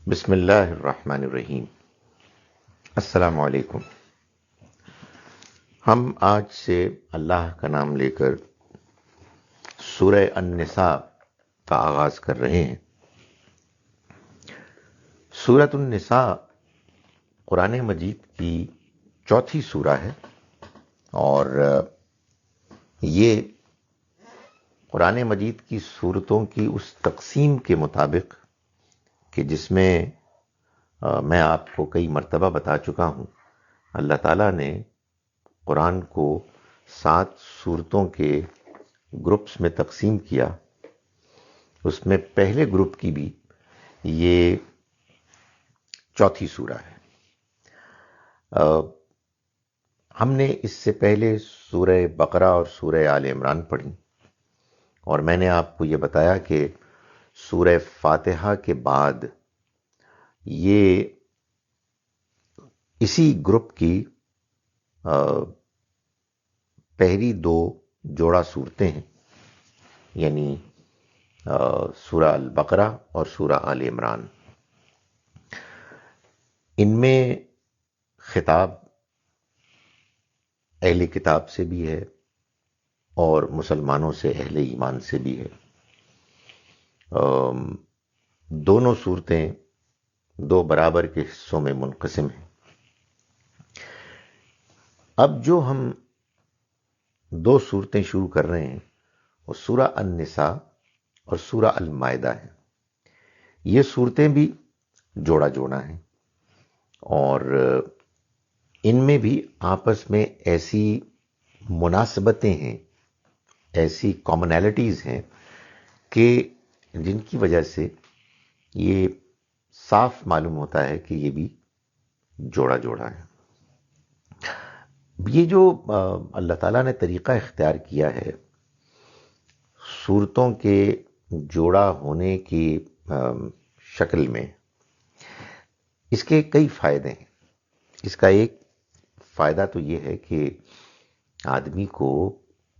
بسم اللہ الرحمن الرحیم۔ السلام علیکم۔ ہم آج سے اللہ کا نام لے کر سورہ النساء کا آغاز کر رہے ہیں۔ سورۃ النساء قرآن مجید کی چوتھی سورہ ہے، اور یہ قرآن مجید کی سورتوں کی اس تقسیم کے مطابق کہ جس میں میں آپ کو کئی مرتبہ بتا چکا ہوں، اللہ تعالیٰ نے قرآن کو 7 سورتوں کے گروپس میں تقسیم کیا۔ اس میں پہلے گروپ کی بھی یہ چوتھی سورہ ہے۔ ہم نے اس سے پہلے سورہ بقرہ اور سورہ آل عمران پڑھی، اور میں نے آپ کو یہ بتایا کہ سورہ فاتحہ کے بعد یہ اسی گروپ کی پہلی 2 جوڑا صورتیں ہیں، یعنی سورہ البقرہ اور سورہ آل عمران۔ ان میں خطاب اہل کتاب سے بھی ہے اور مسلمانوں سے، اہل ایمان سے بھی ہے۔ دونوں صورتیں 2 برابر کے حصوں میں منقسم ہیں۔ اب جو ہم 2 صورتیں شروع کر رہے ہیں وہ سورہ النساء اور سورہ المائدہ ہیں۔ یہ صورتیں بھی جوڑا جوڑا ہیں، اور ان میں بھی آپس میں ایسی مناسبتیں ہیں، ایسی کامنالٹیز ہیں کہ جن کی وجہ سے یہ صاف معلوم ہوتا ہے کہ یہ بھی جوڑا جوڑا ہے۔ یہ جو اللہ تعالیٰ نے طریقہ اختیار کیا ہے صورتوں کے جوڑا ہونے کی شکل میں، اس کے کئی فائدے ہیں۔ اس کا ایک فائدہ تو یہ ہے کہ آدمی کو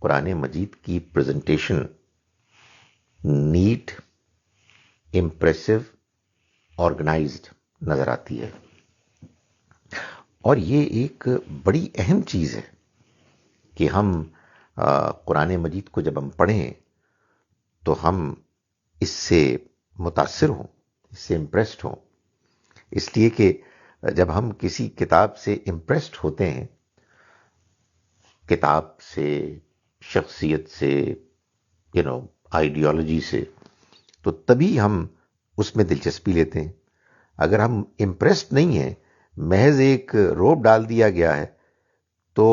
قرآن مجید کی پریزنٹیشن نیٹ، امپریسو، آرگنائزڈ نظر آتی ہے، اور یہ ایک بڑی اہم چیز ہے کہ ہم قرآن مجید کو جب ہم پڑھیں تو ہم اس سے متاثر ہوں، اس سے امپریسڈ ہوں، اس لیے کہ جب ہم کسی کتاب سے امپریسڈ ہوتے ہیں، کتاب سے، شخصیت سے، آئیڈیالوجی سے، تو تبھی ہم اس میں دلچسپی لیتے ہیں۔ اگر ہم امپریسڈ نہیں ہیں، محض ایک روب ڈال دیا گیا ہے، تو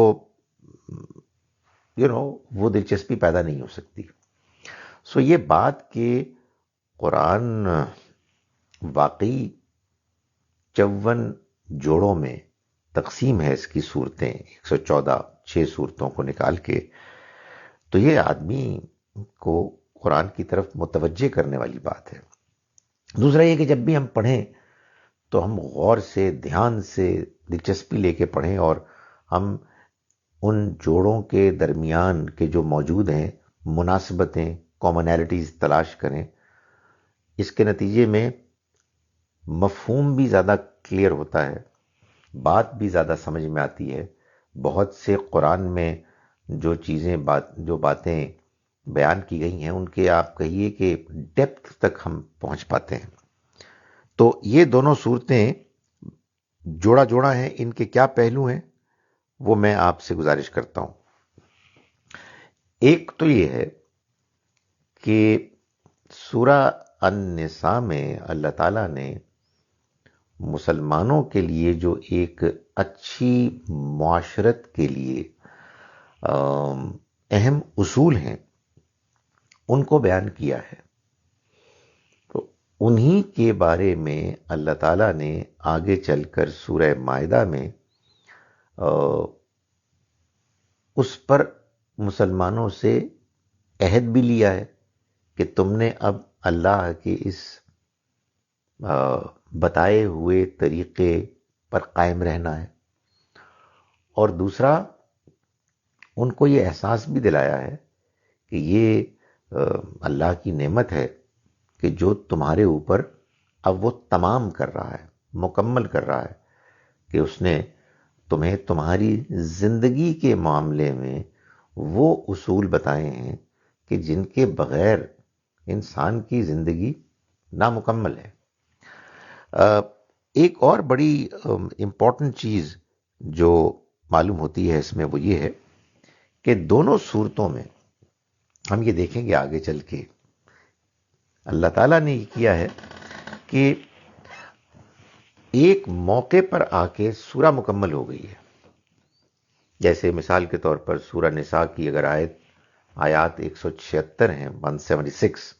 وہ دلچسپی پیدا نہیں ہو سکتی۔ یہ بات کہ قرآن واقعی 54 جوڑوں میں تقسیم ہے، اس کی صورتیں 114 6 صورتوں کو نکال کے، تو یہ آدمی کو قرآن کی طرف متوجہ کرنے والی بات ہے۔ دوسرا یہ کہ جب بھی ہم پڑھیں تو ہم غور سے، دھیان سے، دلچسپی لے کے پڑھیں، اور ہم ان جوڑوں کے درمیان کے جو موجود ہیں مناسبتیں، کامنالٹیز تلاش کریں۔ اس کے نتیجے میں مفہوم بھی زیادہ کلیئر ہوتا ہے، بات بھی زیادہ سمجھ میں آتی ہے۔ بہت سے قرآن میں جو چیزیں، جو باتیں بیان کی گئی ہیں، ان کے آپ کہیے کہ ڈیپتھ تک ہم پہنچ پاتے ہیں۔ تو یہ دونوں صورتیں جوڑا جوڑا ہیں، ان کے کیا پہلو ہیں وہ میں آپ سے گزارش کرتا ہوں۔ ایک تو یہ ہے کہ سورہ النساء میں اللہ تعالیٰ نے مسلمانوں کے لیے جو ایک اچھی معاشرت کے لیے اہم اصول ہیں ان کو بیان کیا ہے۔ تو انہی کے بارے میں اللہ تعالیٰ نے آگے چل کر سورہ مائدہ میں اس پر مسلمانوں سے عہد بھی لیا ہے کہ تم نے اب اللہ کے اس بتائے ہوئے طریقے پر قائم رہنا ہے، اور دوسرا ان کو یہ احساس بھی دلایا ہے کہ یہ اللہ کی نعمت ہے کہ جو تمہارے اوپر اب وہ تمام کر رہا ہے، مکمل کر رہا ہے کہ اس نے تمہیں تمہاری زندگی کے معاملے میں وہ اصول بتائے ہیں کہ جن کے بغیر انسان کی زندگی نامکمل ہے۔ ایک اور بڑی امپورٹنٹ چیز جو معلوم ہوتی ہے اس میں وہ یہ ہے کہ دونوں صورتوں میں ہم یہ دیکھیں گے آگے چل کے اللہ تعالیٰ نے یہ کیا ہے کہ ایک موقع پر آ کے سورہ مکمل ہو گئی ہے۔ جیسے مثال کے طور پر سورہ نساء کی اگر آیات 176 ہیں، 176،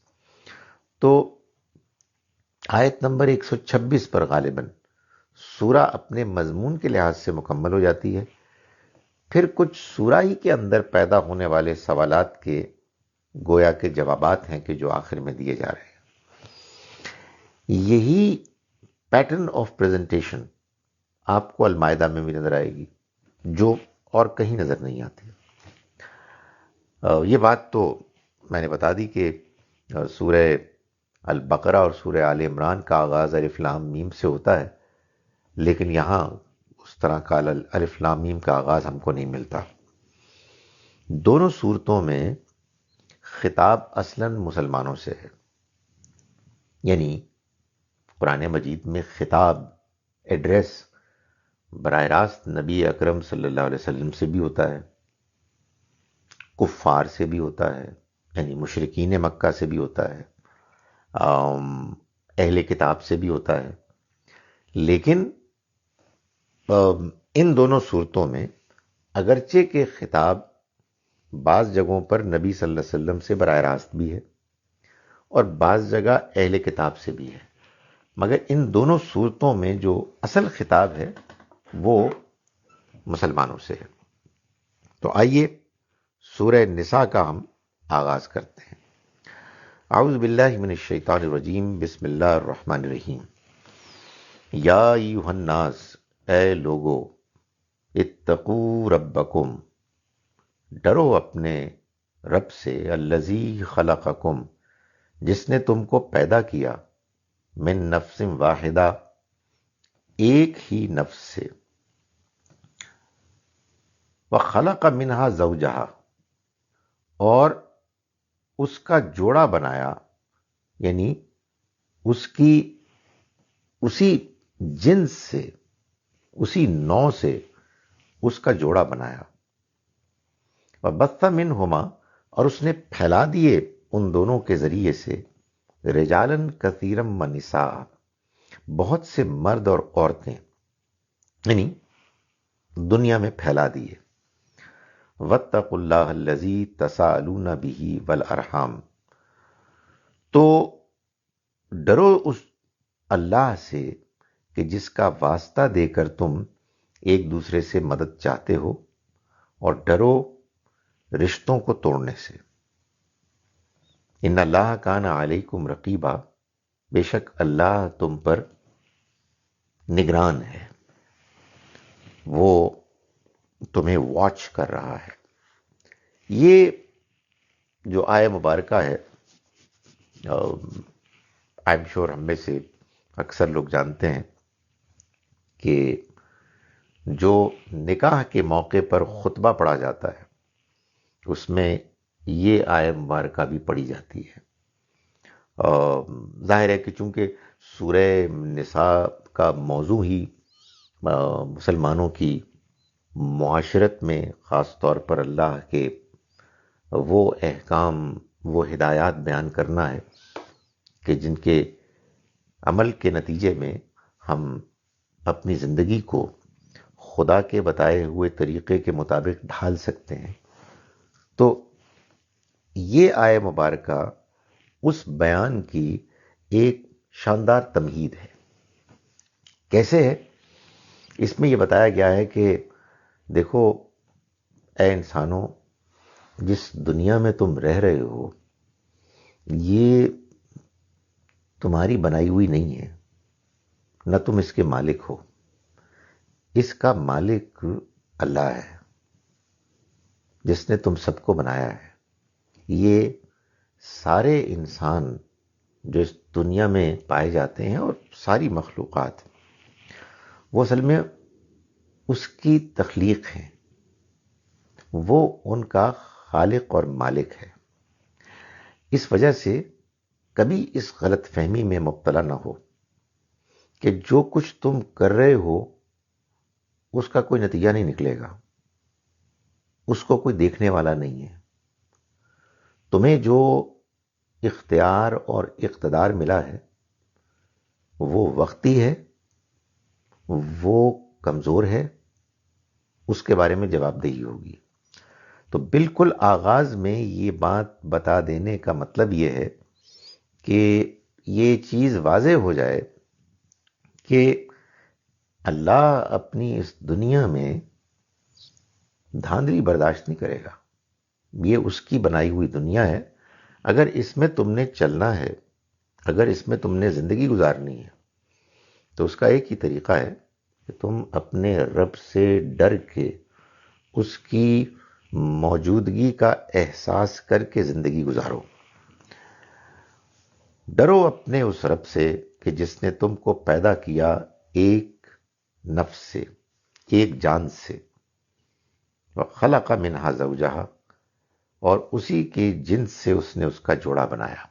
تو آیت نمبر 126 پر غالباً سورہ اپنے مضمون کے لحاظ سے مکمل ہو جاتی ہے۔ پھر کچھ سورہ ہی کے اندر پیدا ہونے والے سوالات کے گویا کے جوابات ہیں کہ جو آخر میں دیے جا رہے ہیں۔ یہی پیٹرن آف پریزنٹیشن آپ کو المائدہ میں بھی نظر آئے گی، جو اور کہیں نظر نہیں آتی۔ یہ بات تو میں نے بتا دی کہ سورہ البقرہ اور سورہ آل عمران کا آغاز الف لام میم سے ہوتا ہے، لیکن یہاں اس طرح کا الف لام میم کا آغاز ہم کو نہیں ملتا۔ دونوں صورتوں میں خطاب اصلاً مسلمانوں سے ہے، یعنی قرآن مجید میں خطاب، ایڈریس براہ راست نبی اکرم صلی اللہ علیہ وسلم سے بھی ہوتا ہے، کفار سے بھی ہوتا ہے، یعنی مشرکین مکہ سے بھی ہوتا ہے، اہل کتاب سے بھی ہوتا ہے۔ لیکن ان دونوں صورتوں میں اگرچہ کہ خطاب بعض جگہوں پر نبی صلی اللہ علیہ وسلم سے براہ راست بھی ہے اور بعض جگہ اہل کتاب سے بھی ہے، مگر ان دونوں صورتوں میں جو اصل خطاب ہے وہ مسلمانوں سے ہے۔ تو آئیے سورہ نساء کا ہم آغاز کرتے ہیں۔ اعوذ باللہ من الشیطان الرجیم، بسم اللہ الرحمن الرحیم۔ یا ایھا الناس، اے لوگو، اتقوا ربکم، ڈرو اپنے رب سے، الذی خلقکم، جس نے تم کو پیدا کیا، من نفس واحدہ، ایک ہی نفس سے، وخلق منہا زوجہا، اور اس کا جوڑا بنایا، یعنی اسی جنس سے، اسی نوع سے اس کا جوڑا بنایا، وبث منہما، اور اس نے پھیلا دیے ان دونوں کے ذریعے سے، رجالاً کثیراً ونساء، بہت سے مرد اور عورتیں، یعنی دنیا میں پھیلا دیے۔ واتقوا اللہ الذی تساءلون بہ والارحام، تو ڈرو اس اللہ سے کہ جس کا واسطہ دے کر تم ایک دوسرے سے مدد چاہتے ہو، اور ڈرو رشتوں کو توڑنے سے۔ ان اللہ کان علیکم رقیبا، بے شک اللہ تم پر نگران ہے، وہ تمہیں واچ کر رہا ہے۔ یہ جو آیہ مبارکہ ہے، آئی ایم شور ہم میں سے اکثر لوگ جانتے ہیں کہ جو نکاح کے موقع پر خطبہ پڑھا جاتا ہے اس میں یہ آیہ مبارکہ بھی پڑھی جاتی ہے۔ ظاہر ہے کہ چونکہ سورہ نساء کا موضوع ہی مسلمانوں کی معاشرت میں خاص طور پر اللہ کے وہ احکام، وہ ہدایات بیان کرنا ہے کہ جن کے عمل کے نتیجے میں ہم اپنی زندگی کو خدا کے بتائے ہوئے طریقے کے مطابق ڈھال سکتے ہیں، تو یہ آیہ مبارکہ اس بیان کی ایک شاندار تمہید ہے۔ کیسے ہے؟ اس میں یہ بتایا گیا ہے کہ دیکھو اے انسانوں، جس دنیا میں تم رہ رہے ہو یہ تمہاری بنائی ہوئی نہیں ہے، نہ تم اس کے مالک ہو، اس کا مالک اللہ ہے جس نے تم سب کو بنایا ہے۔ یہ سارے انسان جو اس دنیا میں پائے جاتے ہیں اور ساری مخلوقات، وہ اصل میں اس کی تخلیق ہیں، وہ ان کا خالق اور مالک ہے۔ اس وجہ سے کبھی اس غلط فہمی میں مبتلا نہ ہو کہ جو کچھ تم کر رہے ہو اس کا کوئی نتیجہ نہیں نکلے گا، اس کو کوئی دیکھنے والا نہیں ہے۔ تمہیں جو اختیار اور اقتدار ملا ہے وہ وقتی ہے، وہ کمزور ہے، اس کے بارے میں جواب دہی ہوگی۔ تو بالکل آغاز میں یہ بات بتا دینے کا مطلب یہ ہے کہ یہ چیز واضح ہو جائے کہ اللہ اپنی اس دنیا میں دھاندلی برداشت نہیں کرے گا۔ یہ اس کی بنائی ہوئی دنیا ہے، اگر اس میں تم نے چلنا ہے، اگر اس میں تم نے زندگی گزارنی ہے، تو اس کا ایک ہی طریقہ ہے کہ تم اپنے رب سے ڈر کے، اس کی موجودگی کا احساس کر کے زندگی گزارو۔ ڈرو اپنے اس رب سے کہ جس نے تم کو پیدا کیا ایک نفس سے، ایک جان سے، وَخَلَقَ مِنْهَا زَوْجَهَا، اور اسی کے جنس سے اس نے اس کا جوڑا بنایا۔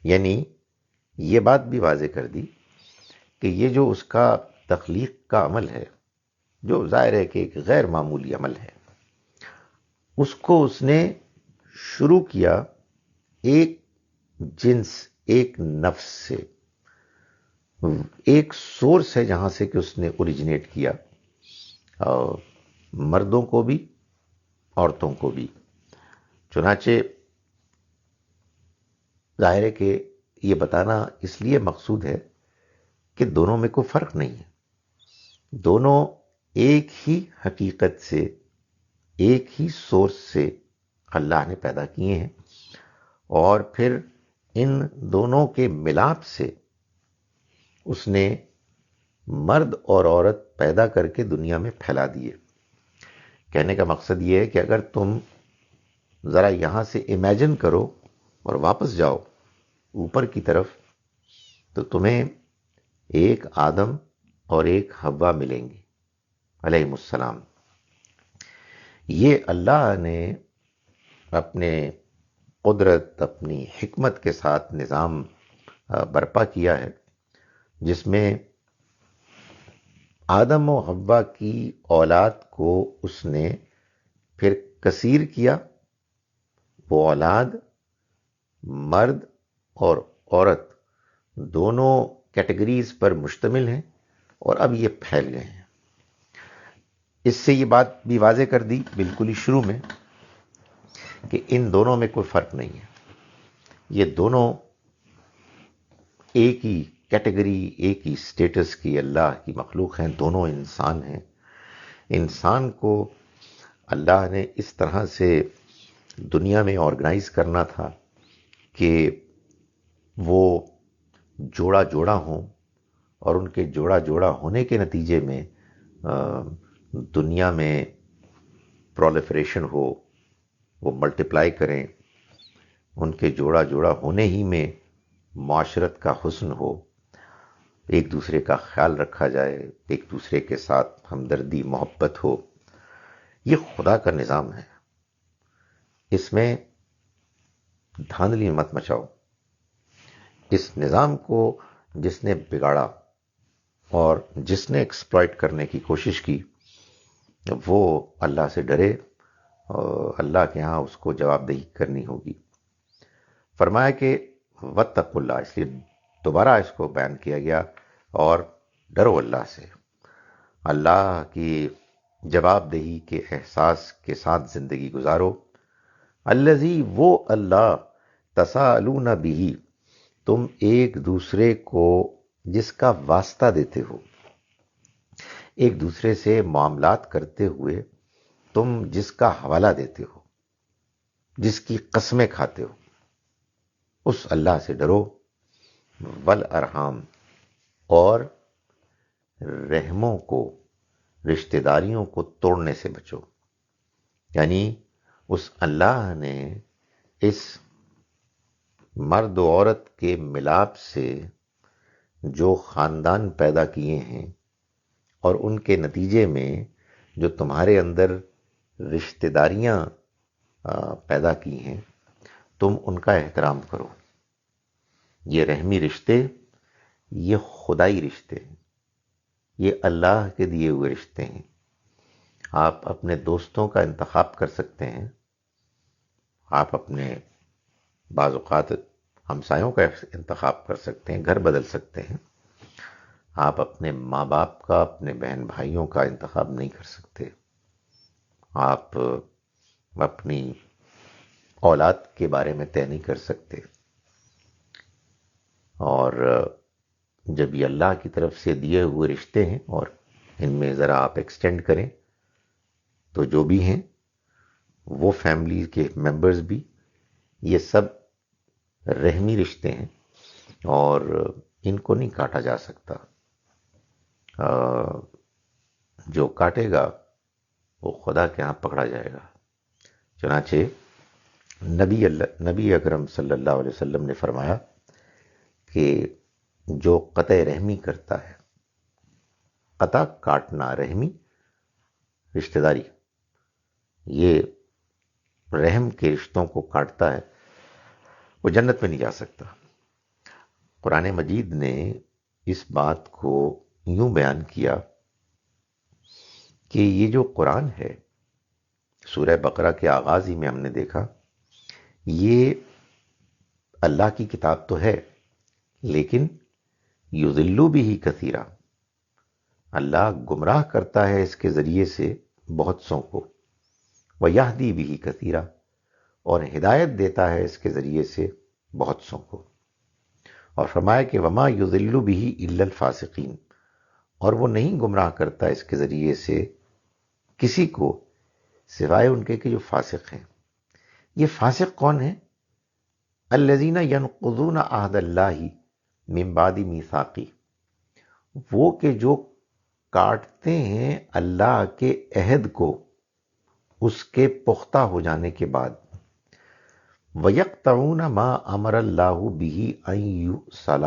یعنی یہ بات بھی واضح کر دی کہ یہ جو اس کا تخلیق کا عمل ہے، جو ظاہر ہے کہ ایک غیر معمولی عمل ہے، اس کو اس نے شروع کیا ایک جنس، ایک نفس سے، ایک سورس ہے جہاں سے کہ اس نے اوریجنیٹ کیا، اور مردوں کو بھی عورتوں کو بھی۔ چنانچہ ظاہر ہے کہ یہ بتانا اس لیے مقصود ہے کہ دونوں میں کوئی فرق نہیں ہے، دونوں ایک ہی حقیقت سے، ایک ہی سورس سے اللہ نے پیدا کیے ہیں، اور پھر ان دونوں کے ملاپ سے اس نے مرد اور عورت پیدا کر کے دنیا میں پھیلا دیے۔ کہنے کا مقصد یہ ہے کہ اگر تم ذرا یہاں سے امیجن کرو اور واپس جاؤ اوپر کی طرف، تو تمہیں ایک آدم اور ایک حوا ملیں گے علیہ السلام۔ یہ اللہ نے اپنے قدرت، اپنی حکمت کے ساتھ نظام برپا کیا ہے، جس میں آدم و حوا کی اولاد کو اس نے پھر کثیر کیا۔ وہ اولاد مرد اور عورت دونوں کیٹیگریز پر مشتمل ہیں، اور اب یہ پھیل گئے ہیں۔ اس سے یہ بات بھی واضح کر دی بالکل ہی شروع میں کہ ان دونوں میں کوئی فرق نہیں ہے، یہ دونوں ایک ہی کیٹیگری، ایک ہی سٹیٹس کی اللہ کی مخلوق ہیں، دونوں انسان ہیں۔ انسان کو اللہ نے اس طرح سے دنیا میں آرگنائز کرنا تھا کہ وہ جوڑا جوڑا ہوں، اور ان کے جوڑا جوڑا ہونے کے نتیجے میں دنیا میں پرولیفریشن ہو، وہ ملٹیپلائی کریں، ان کے جوڑا جوڑا ہونے ہی میں معاشرت کا حسن ہو، ایک دوسرے کا خیال رکھا جائے، ایک دوسرے کے ساتھ ہمدردی محبت ہو۔ یہ خدا کا نظام ہے، اس میں دھاندلی مت مچاؤ۔ اس نظام کو جس نے بگاڑا اور جس نے ایکسپلائٹ کرنے کی کوشش کی، وہ اللہ سے ڈرے، اور اللہ کے ہاں اس کو جواب دہی کرنی ہوگی۔ فرمایا کہ واتقوا اللہ، اس لیے دوبارہ اس کو بیان کیا گیا، اور ڈرو اللہ سے، اللہ کی جواب دہی کے احساس کے ساتھ زندگی گزارو۔ الذی، وہ اللہ، تساءلون بہ، تم ایک دوسرے کو جس کا واسطہ دیتے ہو، ایک دوسرے سے معاملات کرتے ہوئے تم جس کا حوالہ دیتے ہو، جس کی قسمیں کھاتے ہو، اس اللہ سے ڈرو۔ والارحام، اور رحموں کو، رشتہ داریوں کو توڑنے سے بچو۔ یعنی اس اللہ نے اس مرد و عورت کے ملاپ سے جو خاندان پیدا کیے ہیں اور ان کے نتیجے میں جو تمہارے اندر رشتہ داریاں پیدا کی ہیں، تم ان کا احترام کرو۔ یہ رحمی رشتے، یہ خدائی رشتے ہیں، یہ اللہ کے دیے ہوئے رشتے ہیں۔ آپ اپنے دوستوں کا انتخاب کر سکتے ہیں، آپ اپنے بعض اوقات ہمسایوں کا انتخاب کر سکتے ہیں، گھر بدل سکتے ہیں۔ آپ اپنے ماں باپ کا، اپنے بہن بھائیوں کا انتخاب نہیں کر سکتے۔ آپ اپنی اولاد کے بارے میں طے نہیں کر سکتے۔ اور جب یہ اللہ کی طرف سے دیے ہوئے رشتے ہیں اور ان میں ذرا آپ ایکسٹینڈ کریں تو جو بھی ہیں وہ فیملی کے ممبرز بھی، یہ سب رحمی رشتے ہیں اور ان کو نہیں کاٹا جا سکتا۔ جو کاٹے گا وہ خدا کے ہاں پکڑا جائے گا۔ چنانچہ نبی اکرم صلی اللہ علیہ وسلم نے فرمایا کہ جو قطع رحمی کرتا ہے، قطع کاٹنا، رحمی رشتہ داری، یہ رحم کے رشتوں کو کاٹتا ہے، وہ جنت میں نہیں جا سکتا۔ قرآن مجید نے اس بات کو یوں بیان کیا کہ یہ جو قرآن ہے، سورہ بقرہ کے آغاز ہی میں ہم نے دیکھا، یہ اللہ کی کتاب تو ہے، لیکن یضل بہ کثیرا، اللہ گمراہ کرتا ہے اس کے ذریعے سے بہت سوں کو، ویہدی بہ کثیرا، اور ہدایت دیتا ہے اس کے ذریعے سے بہت سوں کو۔ اور فرمایا کہ وما یضل بہ الا الفاسقین، اور وہ نہیں گمراہ کرتا اس کے ذریعے سے کسی کو سوائے ان کے کہ جو فاسق ہیں۔ یہ فاسق کون ہیں؟ الذین ینقضون عہد اللہ من بعد میثاقہ، وہ کہ جو کاٹتے ہیں اللہ کے عہد کو اس کے پختہ ہو جانے کے بعد، وَيَقْطَعُونَ مَا أَمَرَ اللَّهُ بِهِ أَن يُوصَلَ،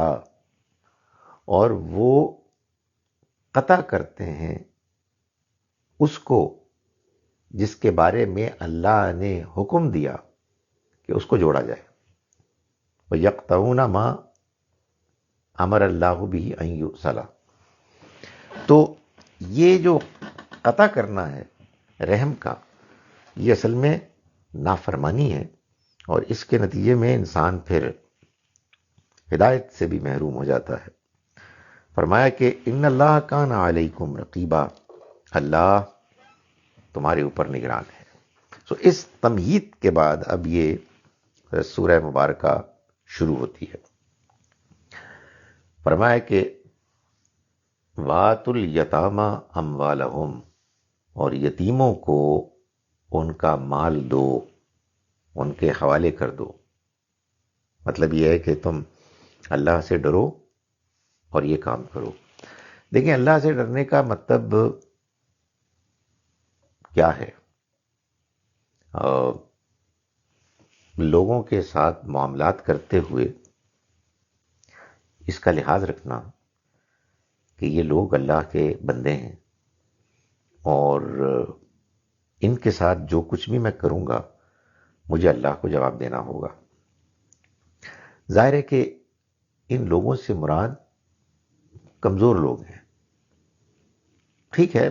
اور وہ قطع کرتے ہیں اس کو جس کے بارے میں اللہ نے حکم دیا کہ اس کو جوڑا جائے۔ وَيَقْطَعُونَ مَا أَمَرَ اللَّهُ بِهِ أَن يُوصَلَ، تو یہ جو قطع کرنا ہے رحم کا، یہ اصل میں نافرمانی ہے، اور اس کے نتیجے میں انسان پھر ہدایت سے بھی محروم ہو جاتا ہے۔ فرمایا کہ ان اللہ کان علیکم رقیبا، اللہ تمہارے اوپر نگران ہے۔ اس تمہید کے بعد اب یہ سورہ مبارکہ شروع ہوتی ہے۔ فرمایا کہ وَآتُوا الْيَتَامَى أَمْوَالَهُمْ، اور یتیموں کو ان کا مال دو، ان کے حوالے کر دو۔ مطلب یہ ہے کہ تم اللہ سے ڈرو اور یہ کام کرو۔ دیکھیں، اللہ سے ڈرنے کا مطلب کیا ہے؟ لوگوں کے ساتھ معاملات کرتے ہوئے اس کا لحاظ رکھنا کہ یہ لوگ اللہ کے بندے ہیں، اور ان کے ساتھ جو کچھ بھی میں کروں گا مجھے اللہ کو جواب دینا ہوگا۔ ظاہر ہے کہ ان لوگوں سے مراد کمزور لوگ ہیں۔ ٹھیک ہے،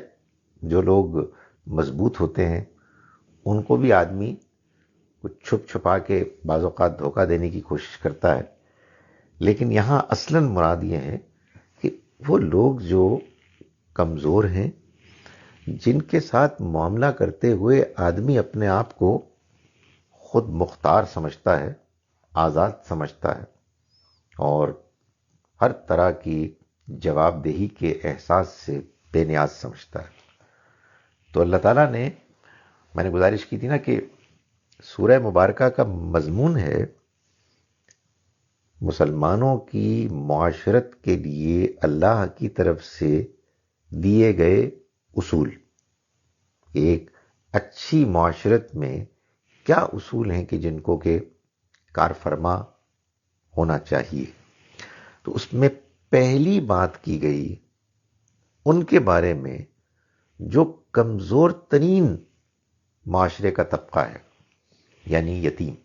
جو لوگ مضبوط ہوتے ہیں ان کو بھی آدمی کچھ چھپ چھپا کے بعض اوقات دھوکہ دینے کی کوشش کرتا ہے، لیکن یہاں اصلاً مراد یہ ہے کہ وہ لوگ جو کمزور ہیں، جن کے ساتھ معاملہ کرتے ہوئے آدمی اپنے آپ کو خود مختار سمجھتا ہے، آزاد سمجھتا ہے، اور ہر طرح کی جواب دہی کے احساس سے بے نیاز سمجھتا ہے۔ تو اللہ تعالیٰ نے، میں نے گزارش کی تھی نا کہ سورہ مبارکہ کا مضمون ہے مسلمانوں کی معاشرت کے لیے اللہ کی طرف سے دیے گئے اصول۔ ایک اچھی معاشرت میں کیا اصول ہیں کہ جن کو کہ کار فرما ہونا چاہیے. تو اس میں پہلی بات کی گئی ان کے بارے میں جو کمزور ترین معاشرے کا طبقہ ہے، یعنی یتیم،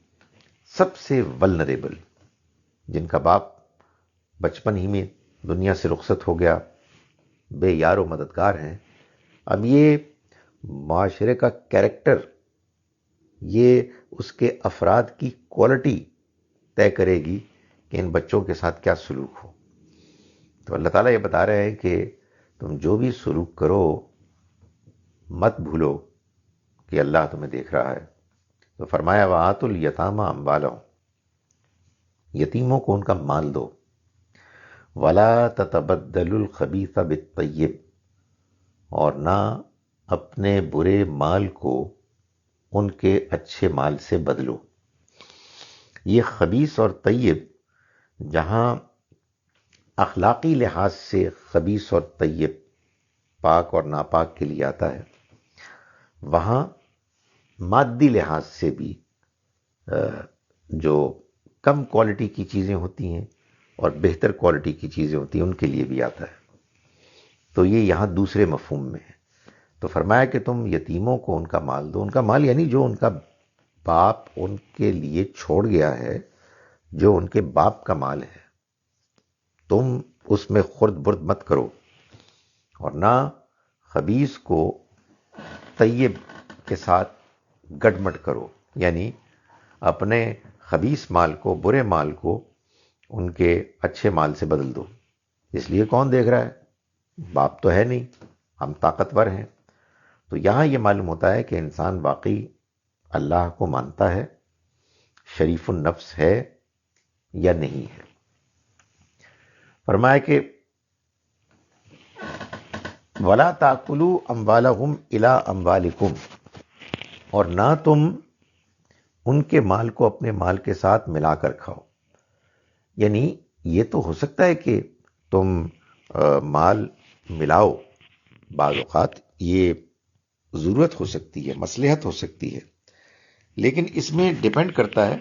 سب سے ولنریبل، جن کا باپ بچپن ہی میں دنیا سے رخصت ہو گیا، بے یار و مددگار ہیں. اب یہ معاشرے کا کیریکٹر، یہ اس کے افراد کی کوالٹی طے کرے گی کہ ان بچوں کے ساتھ کیا سلوک ہو. تو اللہ تعالیٰ یہ بتا رہے ہیں کہ تم جو بھی سلوک کرو مت بھولو کہ اللہ تمہیں دیکھ رہا ہے. تو فرمایا وَآتُوا الْيَتَامَىٰ أَمْوَالَهُمْ، یتیموں کو ان کا مال دو. وَلَا تَتَبَدَّلُوا الْخَبِيثَ بِالطَّيِّبِ، اور نہ اپنے برے مال کو ان کے اچھے مال سے بدلو. یہ خبیث اور طیب جہاں اخلاقی لحاظ سے خبیث اور طیب پاک اور ناپاک کے لیے آتا ہے، وہاں مادی لحاظ سے بھی جو کم کوالٹی کی چیزیں ہوتی ہیں اور بہتر کوالٹی کی چیزیں ہوتی ہیں ان کے لیے بھی آتا ہے. تو یہ یہاں دوسرے مفہوم میں ہے. تو فرمایا کہ تم یتیموں کو ان کا مال دو. ان کا مال یعنی جو ان کا باپ ان کے لیے چھوڑ گیا ہے، جو ان کے باپ کا مال ہے، تم اس میں خرد برد مت کرو، اور نہ خبیث کو طیب کے ساتھ گڈمٹ کرو، یعنی اپنے خبیث مال کو، برے مال کو ان کے اچھے مال سے بدل دو. اس لیے کون دیکھ رہا ہے؟ باپ تو ہے نہیں، ہم طاقتور ہیں. تو یہاں یہ معلوم ہوتا ہے کہ انسان واقعی اللہ کو مانتا ہے، شریف النفس ہے یا نہیں ہے. فرمایا کہ وَلَا تَأْكُلُوا أَمْوَالَهُمْ إِلَىٰ أَمْوَالِكُمْ، اور نہ تم ان کے مال کو اپنے مال کے ساتھ ملا کر کھاؤ. یعنی یہ تو ہو سکتا ہے کہ تم مال ملاؤ، بعض اوقات یہ ضرورت ہو سکتی ہے، مصلحت ہو سکتی ہے، لیکن اس میں ڈیپینڈ کرتا ہے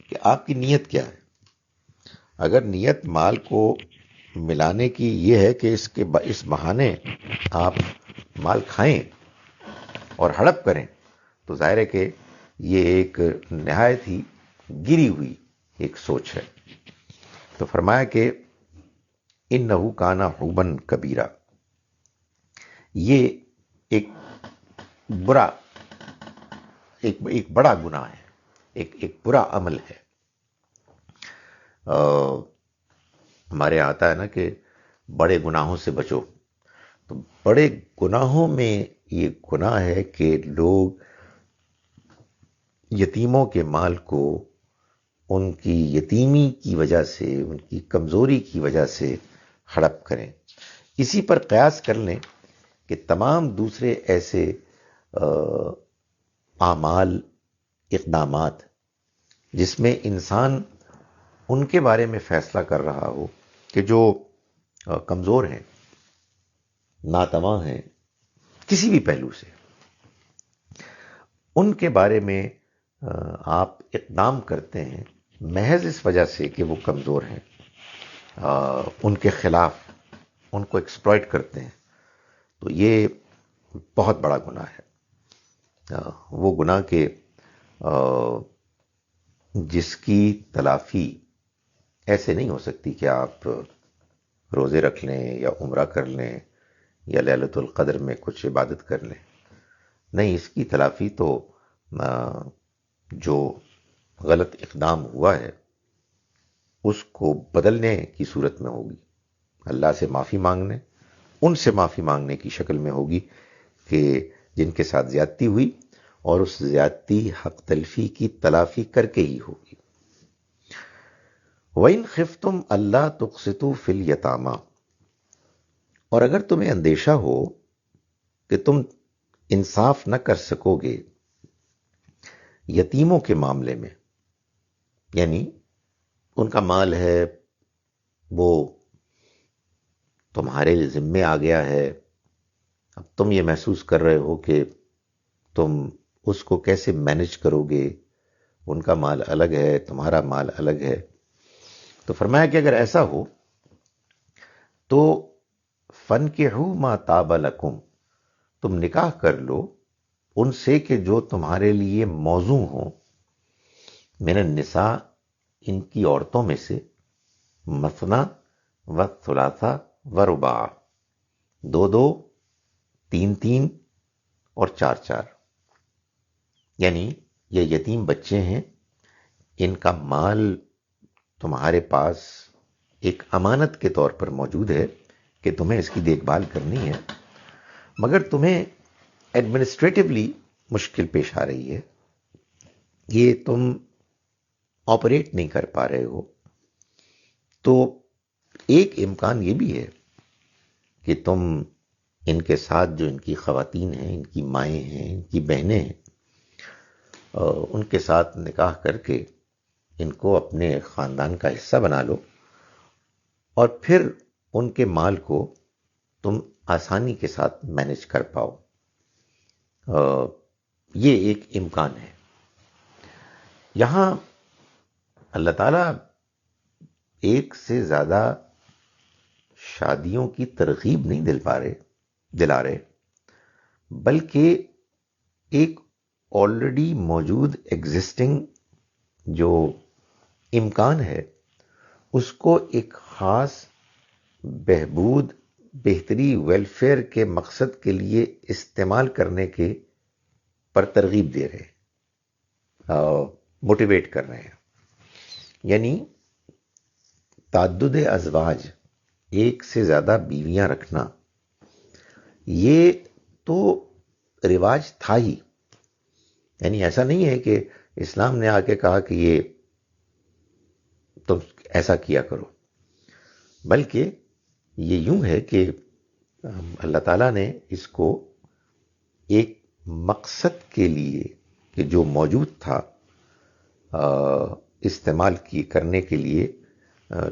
کہ آپ کی نیت کیا ہے. اگر نیت مال کو ملانے کی یہ ہے کہ اس بہانے آپ مال کھائیں اور ہڑپ کریں، تو ظاہر ہے کہ یہ ایک نہایت ہی گری ہوئی ایک سوچ ہے. تو فرمایا کہ اِنَّهُ كَانَ حُوبًا كَبِيرًا، یہ ایک بڑا گناہ ہے، ایک برا عمل ہے. ہمارے یہاں آتا ہے نا کہ بڑے گناہوں سے بچو. تو بڑے گناہوں میں یہ گناہ ہے کہ لوگ یتیموں کے مال کو ان کی یتیمی کی وجہ سے، ان کی کمزوری کی وجہ سے ہڑپ کریں. اسی پر قیاس کر لیں کہ تمام دوسرے ایسے اعمال، اقدامات جس میں انسان ان کے بارے میں فیصلہ کر رہا ہو کہ جو کمزور ہیں، ناتواں ہیں کسی بھی پہلو سے، ان کے بارے میں آپ اقدام کرتے ہیں محض اس وجہ سے کہ وہ کمزور ہیں، ان کے خلاف ان کو ایکسپلائٹ کرتے ہیں، تو یہ بہت بڑا گناہ ہے. وہ گناہ کہ جس کی تلافی ایسے نہیں ہو سکتی کہ آپ روزے رکھ لیں یا عمرہ کر لیں یا لیلۃ القدر میں کچھ عبادت کر لیں. نہیں، اس کی تلافی تو جو غلط اقدام ہوا ہے اس کو بدلنے کی صورت میں ہوگی، اللہ سے معافی مانگنے، ان سے معافی مانگنے کی شکل میں ہوگی کہ جن کے ساتھ زیادتی ہوئی، اور اس زیادتی حق تلفی کی تلافی کر کے ہی ہوگی. وَإِنْ خِفْتُمْ أَلَّا تُقْسِطُوا فِي الْيَتَامَىٰ، اور اگر تمہیں اندیشہ ہو کہ تم انصاف نہ کر سکو گے یتیموں کے معاملے میں، یعنی ان کا مال ہے، وہ تمہارے ذمے آ گیا ہے، اب تم یہ محسوس کر رہے ہو کہ تم اس کو کیسے مینج کرو گے، ان کا مال الگ ہے، تمہارا مال الگ ہے. تو فرمایا کہ اگر ایسا ہو تو فَانْكِحُوا مَا طَابَ لَكُمْ، تم نکاح کر لو ان سے کہ جو تمہارے لیے موزوں ہوں، من النساء، ان کی عورتوں میں سے، مثنا و ثلاثہ و رباع، دو دو، تین تین اور چار چار. یعنی یہ یتیم بچے ہیں، ان کا مال تمہارے پاس ایک امانت کے طور پر موجود ہے کہ تمہیں اس کی دیکھ بھال کرنی ہے، مگر تمہیں ایڈمنسٹریٹولی مشکل پیش آ رہی ہے، یہ تم آپریٹ نہیں کر پا رہے ہو. تو ایک امکان یہ بھی ہے کہ تم ان کے ساتھ جو ان کی خواتین ہیں، ان کی مائیں ہیں، ان کی بہنیں ہیں، ان کے ساتھ نکاح کر کے ان کو اپنے خاندان کا حصہ بنا لو، اور پھر ان کے مال کو تم آسانی کے ساتھ مینج کر پاؤ. یہ ایک امکان ہے. یہاں اللہ تعالیٰ ایک سے زیادہ شادیوں کی ترغیب نہیں دلا رہے، بلکہ ایک آلریڈی موجود ایگزسٹنگ جو امکان ہے اس کو ایک خاص بہبود، بہتری، ویلفیئر کے مقصد کے لیے استعمال کرنے کے پر ترغیب دے رہے، موٹیویٹ کر رہے ہیں. یعنی تعدد ازواج، ایک سے زیادہ بیویاں رکھنا، یہ تو رواج تھا ہی. یعنی ایسا نہیں ہے کہ اسلام نے آ کے کہا کہ یہ تم ایسا کیا کرو، بلکہ یہ یوں ہے کہ اللہ تعالیٰ نے اس کو ایک مقصد کے لیے کہ جو موجود تھا استعمال کرنے کے لیے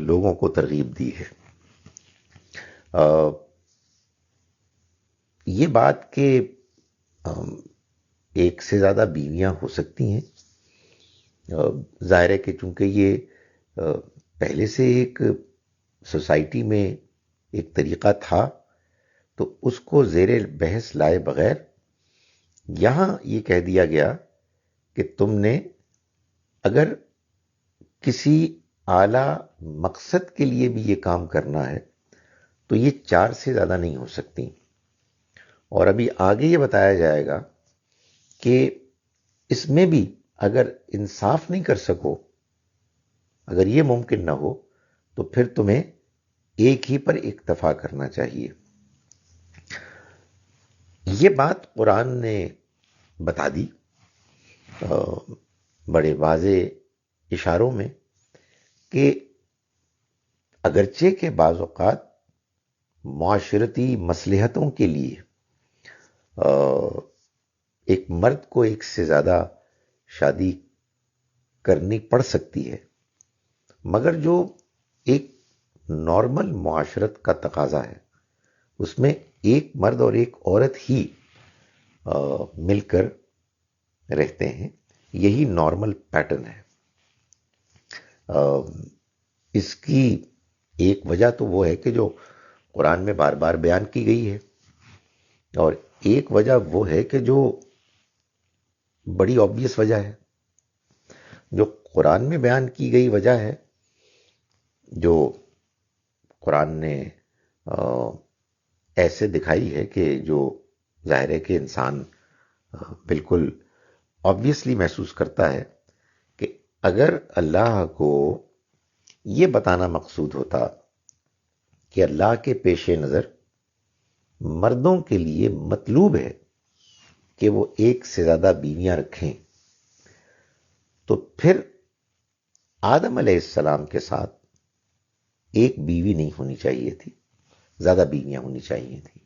لوگوں کو ترغیب دی ہے. یہ بات کہ ایک سے زیادہ بیویاں ہو سکتی ہیں، ظاہر ہے کہ چونکہ یہ پہلے سے ایک سوسائٹی میں ایک طریقہ تھا، تو اس کو زیر بحث لائے بغیر یہاں یہ کہہ دیا گیا کہ تم نے اگر کسی اعلیٰ مقصد کے لیے بھی یہ کام کرنا ہے تو یہ 4 سے زیادہ نہیں ہو سکتی. اور ابھی آگے یہ بتایا جائے گا کہ اس میں بھی اگر انصاف نہیں کر سکو، اگر یہ ممکن نہ ہو، تو پھر تمہیں ایک ہی پر اکتفا کرنا چاہیے. یہ بات قرآن نے بتا دی بڑے واضح اشاروں میں کہ اگرچہ کہ بعض اوقات معاشرتی مصلحتوں کے لیے ایک مرد کو ایک سے زیادہ شادی کرنی پڑ سکتی ہے، مگر جو ایک نارمل معاشرت کا تقاضا ہے اس میں ایک مرد اور ایک عورت ہی مل کر رہتے ہیں. یہی نارمل پیٹرن ہے. اس کی ایک وجہ تو وہ ہے کہ جو قرآن میں بار بار بیان کی گئی ہے، اور ایک وجہ وہ ہے کہ جو بڑی آبویس وجہ ہے، جو قرآن میں بیان کی گئی وجہ ہے، جو قرآن نے ایسے دکھائی ہے کہ جو ظاہر ہے کہ انسان بالکل آبویسلی محسوس کرتا ہے کہ اگر اللہ کو یہ بتانا مقصود ہوتا کہ اللہ کے پیش نظر مردوں کے لیے مطلوب ہے کہ وہ ایک سے زیادہ بیویاں رکھیں، تو پھر آدم علیہ السلام کے ساتھ ایک بیوی نہیں ہونی چاہیے تھی، زیادہ بیویاں ہونی چاہیے تھی.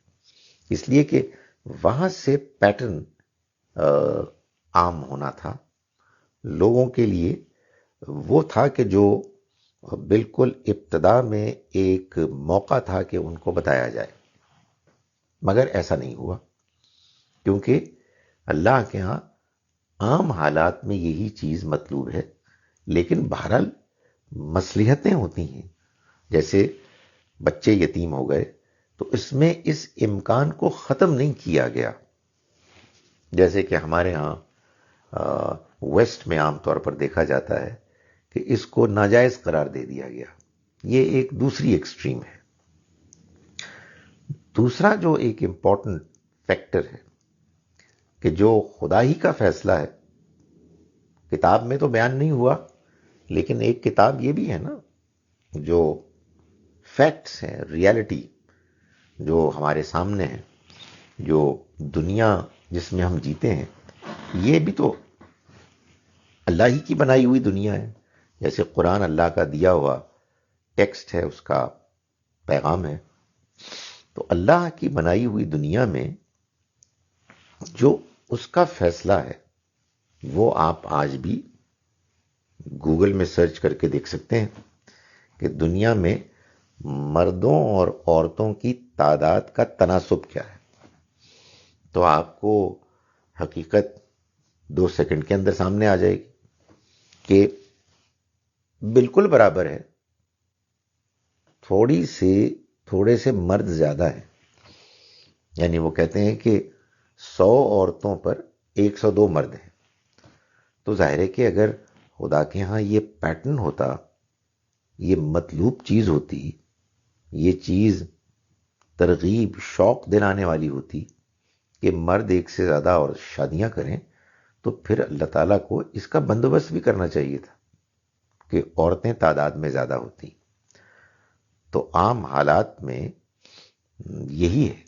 اس لیے کہ وہاں سے پیٹرن عام ہونا تھا لوگوں کے لیے. وہ تھا کہ جو بالکل ابتدا میں ایک موقع تھا کہ ان کو بتایا جائے، مگر ایسا نہیں ہوا، کیونکہ اللہ کے ہاں عام حالات میں یہی چیز مطلوب ہے. لیکن بہرحال مصلحتیں ہوتی ہیں، جیسے بچے یتیم ہو گئے تو اس میں اس امکان کو ختم نہیں کیا گیا، جیسے کہ ہمارے ہاں ویسٹ میں عام طور پر دیکھا جاتا ہے کہ اس کو ناجائز قرار دے دیا گیا۔ یہ ایک دوسری ایکسٹریم ہے۔ دوسرا جو ایک امپورٹنٹ فیکٹر ہے کہ جو خدا ہی کا فیصلہ ہے، کتاب میں تو بیان نہیں ہوا، لیکن ایک کتاب یہ بھی ہے نا، جو فیکٹس ہیں، ریالٹی جو ہمارے سامنے ہے، جو دنیا جس میں ہم جیتے ہیں، یہ بھی تو اللہ ہی کی بنائی ہوئی دنیا ہے۔ جیسے قرآن اللہ کا دیا ہوا ٹیکسٹ ہے، اس کا پیغام ہے، تو اللہ کی بنائی ہوئی دنیا میں جو اس کا فیصلہ ہے وہ آپ آج بھی گوگل میں سرچ کر کے دیکھ سکتے ہیں کہ دنیا میں مردوں اور عورتوں کی تعداد کا تناسب کیا ہے، تو آپ کو حقیقت 2 سیکنڈ کے اندر سامنے آ جائے گی کہ بالکل برابر ہے، تھوڑے سے مرد زیادہ ہیں، یعنی وہ کہتے ہیں کہ 100 عورتوں پر 102 مرد ہیں۔ تو ظاہر ہے کہ اگر خدا کے ہاں یہ پیٹرن ہوتا، یہ مطلوب چیز ہوتی، یہ چیز ترغیب شوق دلانے والی ہوتی کہ مرد ایک سے زیادہ اور شادیاں کریں، تو پھر اللہ تعالیٰ کو اس کا بندوبست بھی کرنا چاہیے تھا کہ عورتیں تعداد میں زیادہ ہوتی۔ تو عام حالات میں یہی ہے،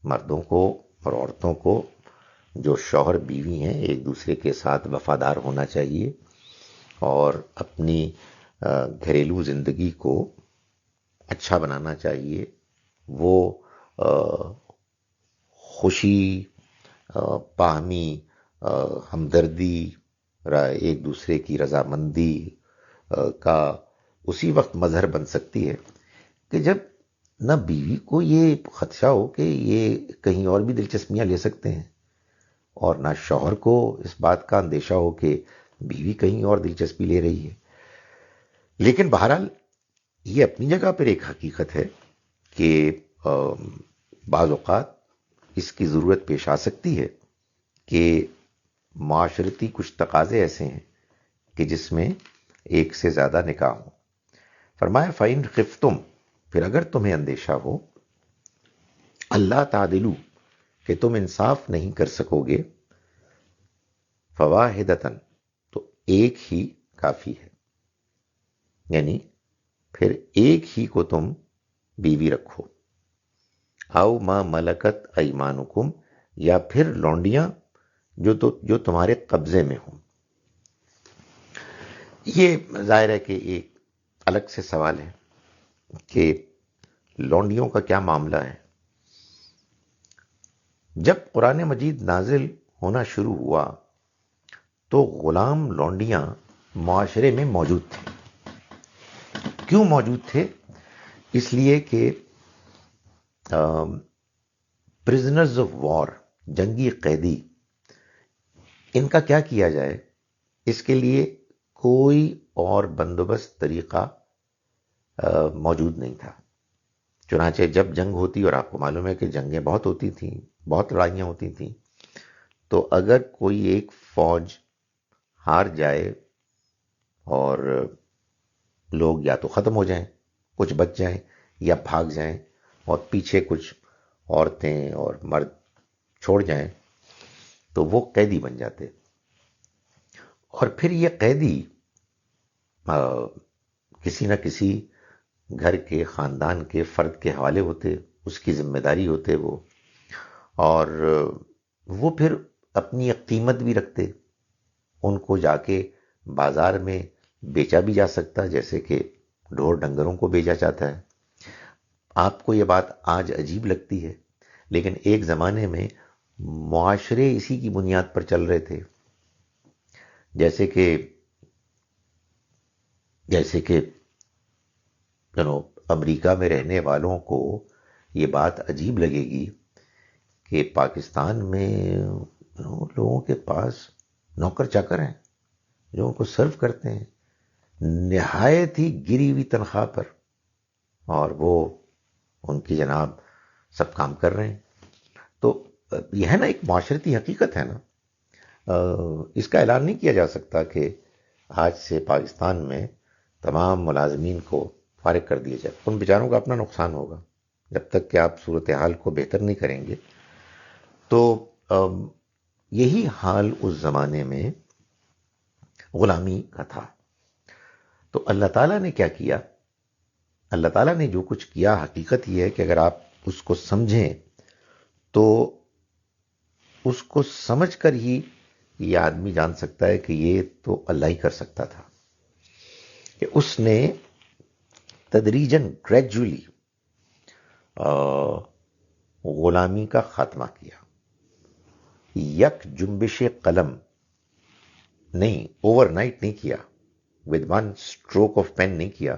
مردوں کو اور عورتوں کو جو شوہر بیوی ہیں ایک دوسرے کے ساتھ وفادار ہونا چاہیے اور اپنی گھریلو زندگی کو اچھا بنانا چاہیے۔ وہ خوشی، باہمی ہمدردی، ایک دوسرے کی رضامندی کا اسی وقت مظہر بن سکتی ہے کہ جب نہ بیوی کو یہ خدشہ ہو کہ یہ کہیں اور بھی دلچسپیاں لے سکتے ہیں، اور نہ شوہر کو اس بات کا اندیشہ ہو کہ بیوی کہیں اور دلچسپی لے رہی ہے۔ لیکن بہرحال یہ اپنی جگہ پر ایک حقیقت ہے کہ بعض اوقات اس کی ضرورت پیش آ سکتی ہے کہ معاشرتی کچھ تقاضے ایسے ہیں کہ جس میں ایک سے زیادہ نکاح ہوں۔ فرمایا فَإِنْ خِفْتُمْ، پھر اگر تمہیں اندیشہ ہو، اللہ تعدلو، کہ تم انصاف نہیں کر سکو گے، فواحدتاً، تو ایک ہی کافی ہے، یعنی پھر ایک ہی کو تم بیوی رکھو، او ما ملکت ایمانکم، یا پھر لونڈیاں جو تمہارے قبضے میں ہوں۔ یہ ظاہر ہے کہ ایک الگ سے سوال ہے کہ لونڈیوں کا کیا معاملہ ہے۔ جب قرآن مجید نازل ہونا شروع ہوا تو غلام لونڈیاں معاشرے میں موجود تھے۔ کیوں موجود تھے؟ اس لیے کہ پرزنرز آف وار، جنگی قیدی، ان کا کیا کیا جائے، اس کے لیے کوئی اور بندوبست طریقہ موجود نہیں تھا۔ چنانچہ جب جنگ ہوتی، اور آپ کو معلوم ہے کہ جنگیں بہت ہوتی تھیں، بہت لڑائیاں ہوتی تھیں، تو اگر کوئی ایک فوج ہار جائے اور لوگ یا تو ختم ہو جائیں، کچھ بچ جائیں، یا بھاگ جائیں اور پیچھے کچھ عورتیں اور مرد چھوڑ جائیں، تو وہ قیدی بن جاتے۔ اور پھر یہ قیدی کسی نہ کسی گھر کے، خاندان کے فرد کے حوالے ہوتے، اس کی ذمہ داری ہوتے وہ، اور وہ پھر اپنی ایک قیمت بھی رکھتے، ان کو جا کے بازار میں بیچا بھی جا سکتا، جیسے کہ ڈھور ڈنگروں کو بیچا جاتا ہے۔ آپ کو یہ بات آج عجیب لگتی ہے، لیکن ایک زمانے میں معاشرے اسی کی بنیاد پر چل رہے تھے۔ جیسے کہ امریکہ میں رہنے والوں کو یہ بات عجیب لگے گی کہ پاکستان میں لوگوں کے پاس نوکر چاکر ہیں جو ان کو سرو کرتے ہیں، نہایت ہی گری ہوئی تنخواہ پر، اور وہ ان کی جناب سب کام کر رہے ہیں. تو یہ ہے نا، ایک معاشرتی حقیقت ہے نا. اس کا اعلان نہیں کیا جا سکتا کہ آج سے پاکستان میں تمام ملازمین کو فارغ کر دیا جائے. ان بیچاروں کا اپنا نقصان ہوگا جب تک کہ آپ صورتحال کو بہتر نہیں کریں گے. تو یہی حال اس زمانے میں غلامی کا تھا. تو اللہ تعالیٰ نے کیا کیا؟ اللہ تعالیٰ نے جو کچھ کیا، حقیقت یہ ہے کہ اگر آپ اس کو سمجھیں تو اس کو سمجھ کر ہی یہ آدمی جان سکتا ہے کہ یہ تو اللہ ہی کر سکتا تھا، کہ اس نے تدریجاً گریجولی غلامی کا خاتمہ کیا. یک جنبش قلم نہیں، اوور نائٹ نہیں کیا، with one stroke of pen نہیں کیا،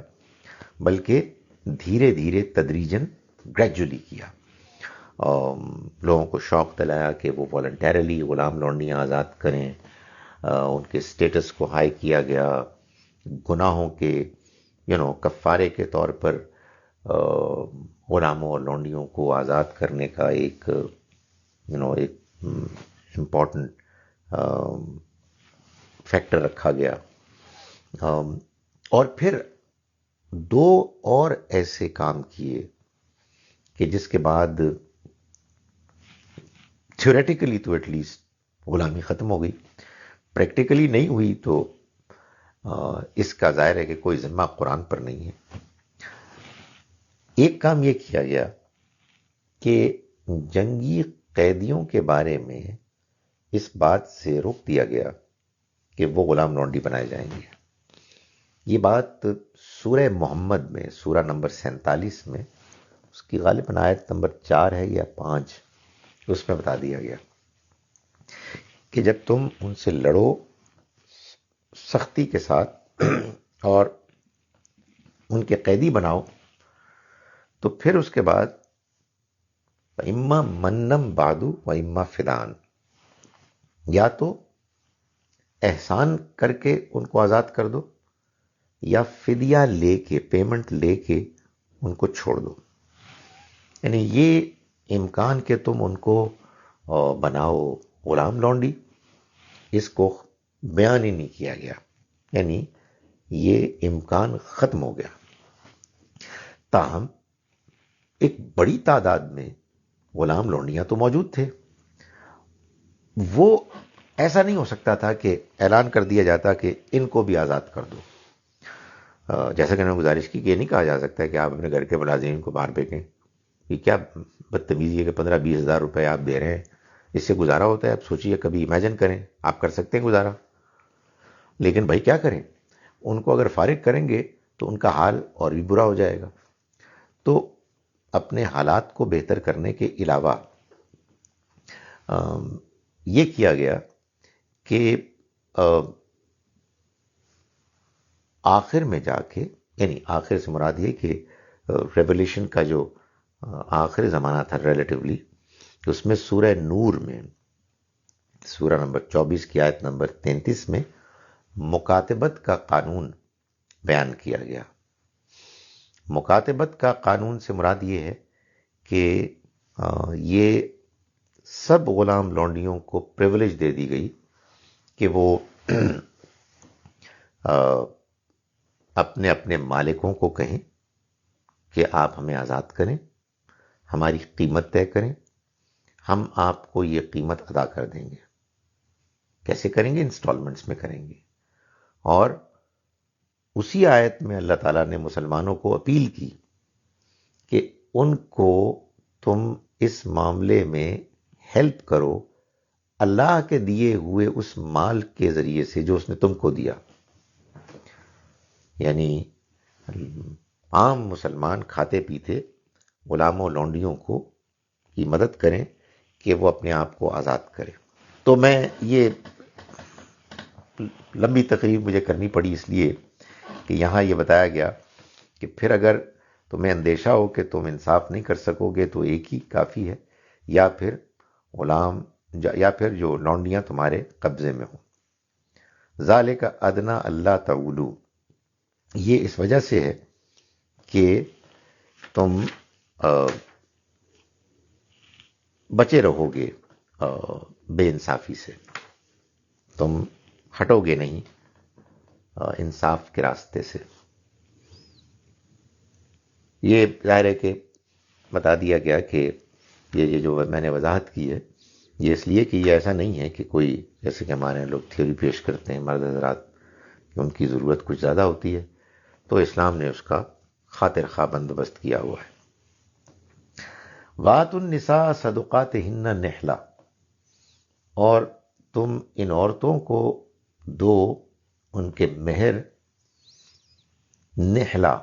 بلکہ دھیرے دھیرے تدریجاً گریجولی کیا. لوگوں کو شوق دلایا کہ وہ والنٹیرلی غلام لونڈیاں آزاد کریں. ان کے سٹیٹس کو ہائی کیا گیا. گناہوں کے کفارے کے طور پر غلاموں اور لونڈیوں کو آزاد کرنے کا ایک ایک امپورٹنٹ فیکٹر رکھا گیا. اور پھر دو اور ایسے کام کیے کہ جس کے بعد تھیوریٹیکلی تو ایٹ لیسٹ غلامی ختم ہو گئی. پریکٹیکلی نہیں ہوئی تو اس کا ظاہر ہے کہ کوئی ذمہ قرآن پر نہیں ہے. ایک کام یہ کیا گیا کہ جنگی قیدیوں کے بارے میں اس بات سے روک دیا گیا کہ وہ غلام لونڈی بنائے جائیں گے. یہ بات سورہ محمد میں، سورہ نمبر 47 میں، اس کی غالباً آیت نمبر 4 ہے یا 5، اس میں بتا دیا گیا کہ جب تم ان سے لڑو سختی کے ساتھ اور ان کے قیدی بناؤ، تو پھر اس کے بعد اما منم بادو و اما فدان، یا تو احسان کر کے ان کو آزاد کر دو یا فدیہ لے کے، پیمنٹ لے کے ان کو چھوڑ دو. یعنی یہ امکان کہ تم ان کو بناؤ غلام لونڈی، اس کو بیان ہی نہیں کیا گیا. یعنی یہ امکان ختم ہو گیا. تاہم ایک بڑی تعداد میں غلام لونڈیاں تو موجود تھے. وہ ایسا نہیں ہو سکتا تھا کہ اعلان کر دیا جاتا کہ ان کو بھی آزاد کر دو. جیسا کہ میں نے گزارش کی کہ یہ نہیں کہا جا سکتا کہ آپ اپنے گھر کے ملازمین کو باہر پھینکیں. یہ کیا بدتمیزی ہے کہ 15-20 ہزار روپے آپ دے رہے ہیں، اس سے گزارا ہوتا ہے؟ آپ سوچئے، کبھی امیجن کریں، آپ کر سکتے ہیں گزارا؟ لیکن بھائی کیا کریں، ان کو اگر فارغ کریں گے تو ان کا حال اور بھی برا ہو جائے گا. تو اپنے حالات کو بہتر کرنے کے علاوہ یہ کیا گیا کہ آخر میں جا کے، یعنی آخر سے مراد یہ کہ ریولیوشن کا جو آخری زمانہ تھا ریلیٹیولی، اس میں سورہ نور میں سورہ نمبر 24 کی آیت نمبر 33 میں مکاتبت کا قانون بیان کیا گیا. مکاتبت کا قانون سے مراد یہ ہے کہ یہ سب غلام لونڈیوں کو پریولیج دے دی گئی کہ وہ اپنے اپنے مالکوں کو کہیں کہ آپ ہمیں آزاد کریں، ہماری قیمت طے کریں، ہم آپ کو یہ قیمت ادا کر دیں گے. کیسے کریں گے؟ انسٹالمنٹس میں کریں گے. اور اسی آیت میں اللہ تعالیٰ نے مسلمانوں کو اپیل کی کہ ان کو تم اس معاملے میں ہیلپ کرو اللہ کے دیے ہوئے اس مال کے ذریعے سے جو اس نے تم کو دیا. یعنی عام مسلمان کھاتے پیتے غلاموں لونڈیوں کو کی مدد کریں کہ وہ اپنے آپ کو آزاد کریں. تو میں یہ لمبی تقریر مجھے کرنی پڑی اس لیے کہ یہاں یہ بتایا گیا کہ پھر اگر تمہیں اندیشہ ہو کہ تم انصاف نہیں کر سکو گے تو ایک ہی کافی ہے، یا پھر غلام یا پھر جو لونڈیاں تمہارے قبضے میں ہوں. ذالک ادنیٰ اللہ تعولو، یہ اس وجہ سے ہے کہ تم بچے رہو گے بے انصافی سے، تم ہٹو گے نہیں انصاف کے راستے سے. یہ ظاہر ہے کہ بتا دیا گیا کہ یہ جو میں نے وضاحت کی ہے یہ اس لیے کہ یہ ایسا نہیں ہے کہ کوئی جیسے کہ ہمارے لوگ تھیوری پیش کرتے ہیں مرد حضرات کہ ان کی ضرورت کچھ زیادہ ہوتی ہے، تو اسلام نے اس کا خاطر خواہ بندوبست کیا ہوا ہے. وَآتُوا النِّسَاءَ صَدُقَاتِهِنَّ نِحْلَةً، اور تم ان عورتوں کو دو ان کے مہر، نحلہ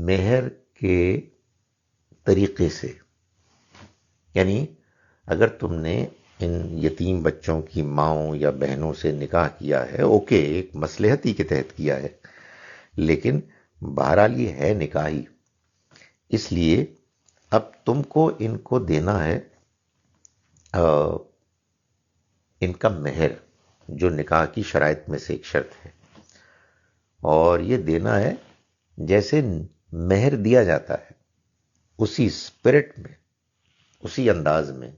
مہر کے طریقے سے. یعنی اگر تم نے ان یتیم بچوں کی ماؤں یا بہنوں سے نکاح کیا ہے، اوکے ایک مصلحتی کے تحت کیا ہے، لیکن بہرحال یہ ہے نکاحی، اس لیے اب تم کو ان کو دینا ہے ان کا مہر، جو نکاح کی شرائط میں سے ایک شرط ہے، اور یہ دینا ہے جیسے مہر دیا جاتا ہے اسی اسپرٹ میں، اسی انداز میں.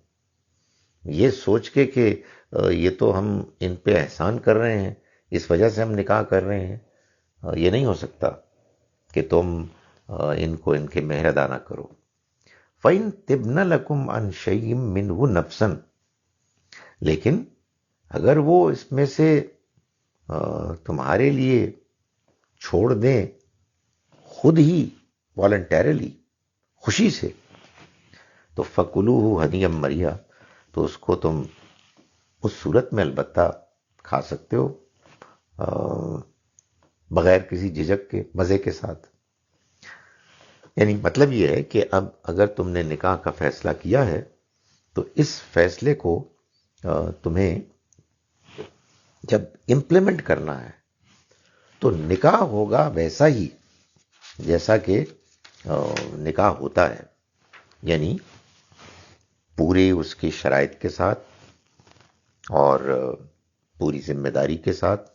یہ سوچ کے کہ یہ تو ہم ان پہ احسان کر رہے ہیں اس وجہ سے ہم نکاح کر رہے ہیں، یہ نہیں ہو سکتا کہ تم ان کو ان کے مہر ادا نہ کرو. فَإِن تِبْنَ لَكُمْ عَنْ شَيْءٍ مِّنْهُ نَفْسًا، لیکن اگر وہ اس میں سے تمہارے لیے چھوڑ دیں خود ہی والنٹیرلی، خوشی سے، تو فَكُلُوهُ هَنِيًّا مَرِيًّا، تو اس کو تم اس صورت میں البتہ کھا سکتے ہو بغیر کسی جھجک کے، مزے کے ساتھ. یعنی مطلب یہ ہے کہ اب اگر تم نے نکاح کا فیصلہ کیا ہے تو اس فیصلے کو تمہیں جب امپلیمنٹ کرنا ہے تو نکاح ہوگا ویسا ہی جیسا کہ نکاح ہوتا ہے، یعنی پوری اس کی شرائط کے ساتھ اور پوری ذمہ داری کے ساتھ.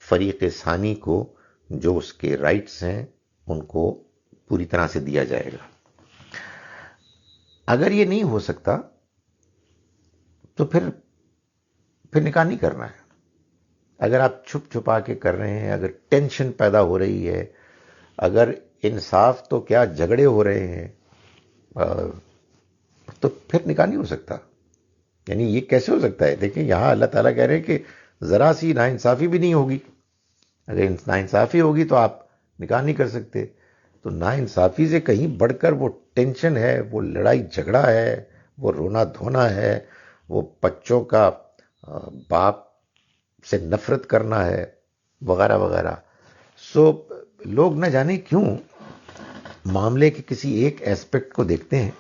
فریق ثانی کو جو اس کے رائٹس ہیں ان کو پوری طرح سے دیا جائے گا. اگر یہ نہیں ہو سکتا تو پھر نکاح نہیں کرنا ہے. اگر آپ چھپ چھپا کے کر رہے ہیں، اگر ٹینشن پیدا ہو رہی ہے، اگر انصاف تو کیا جھگڑے ہو رہے ہیں، تو پھر نکاح نہیں ہو سکتا. یعنی یہ کیسے ہو سکتا ہے؟ دیکھیں یہاں اللہ تعالیٰ کہہ رہے ہیں کہ ذرا سی ناانصافی بھی نہیں ہوگی. اگر ناانصافی ہوگی تو آپ نکاح نہیں کر سکتے. تو ناانصافی سے کہیں بڑھ کر وہ ٹینشن ہے، وہ لڑائی جھگڑا ہے، وہ رونا دھونا ہے، وہ بچوں کا باپ سے نفرت کرنا ہے، وغیرہ وغیرہ. سو لوگ نہ جانے کیوں معاملے کے کسی ایک ایسپیکٹ کو دیکھتے ہیں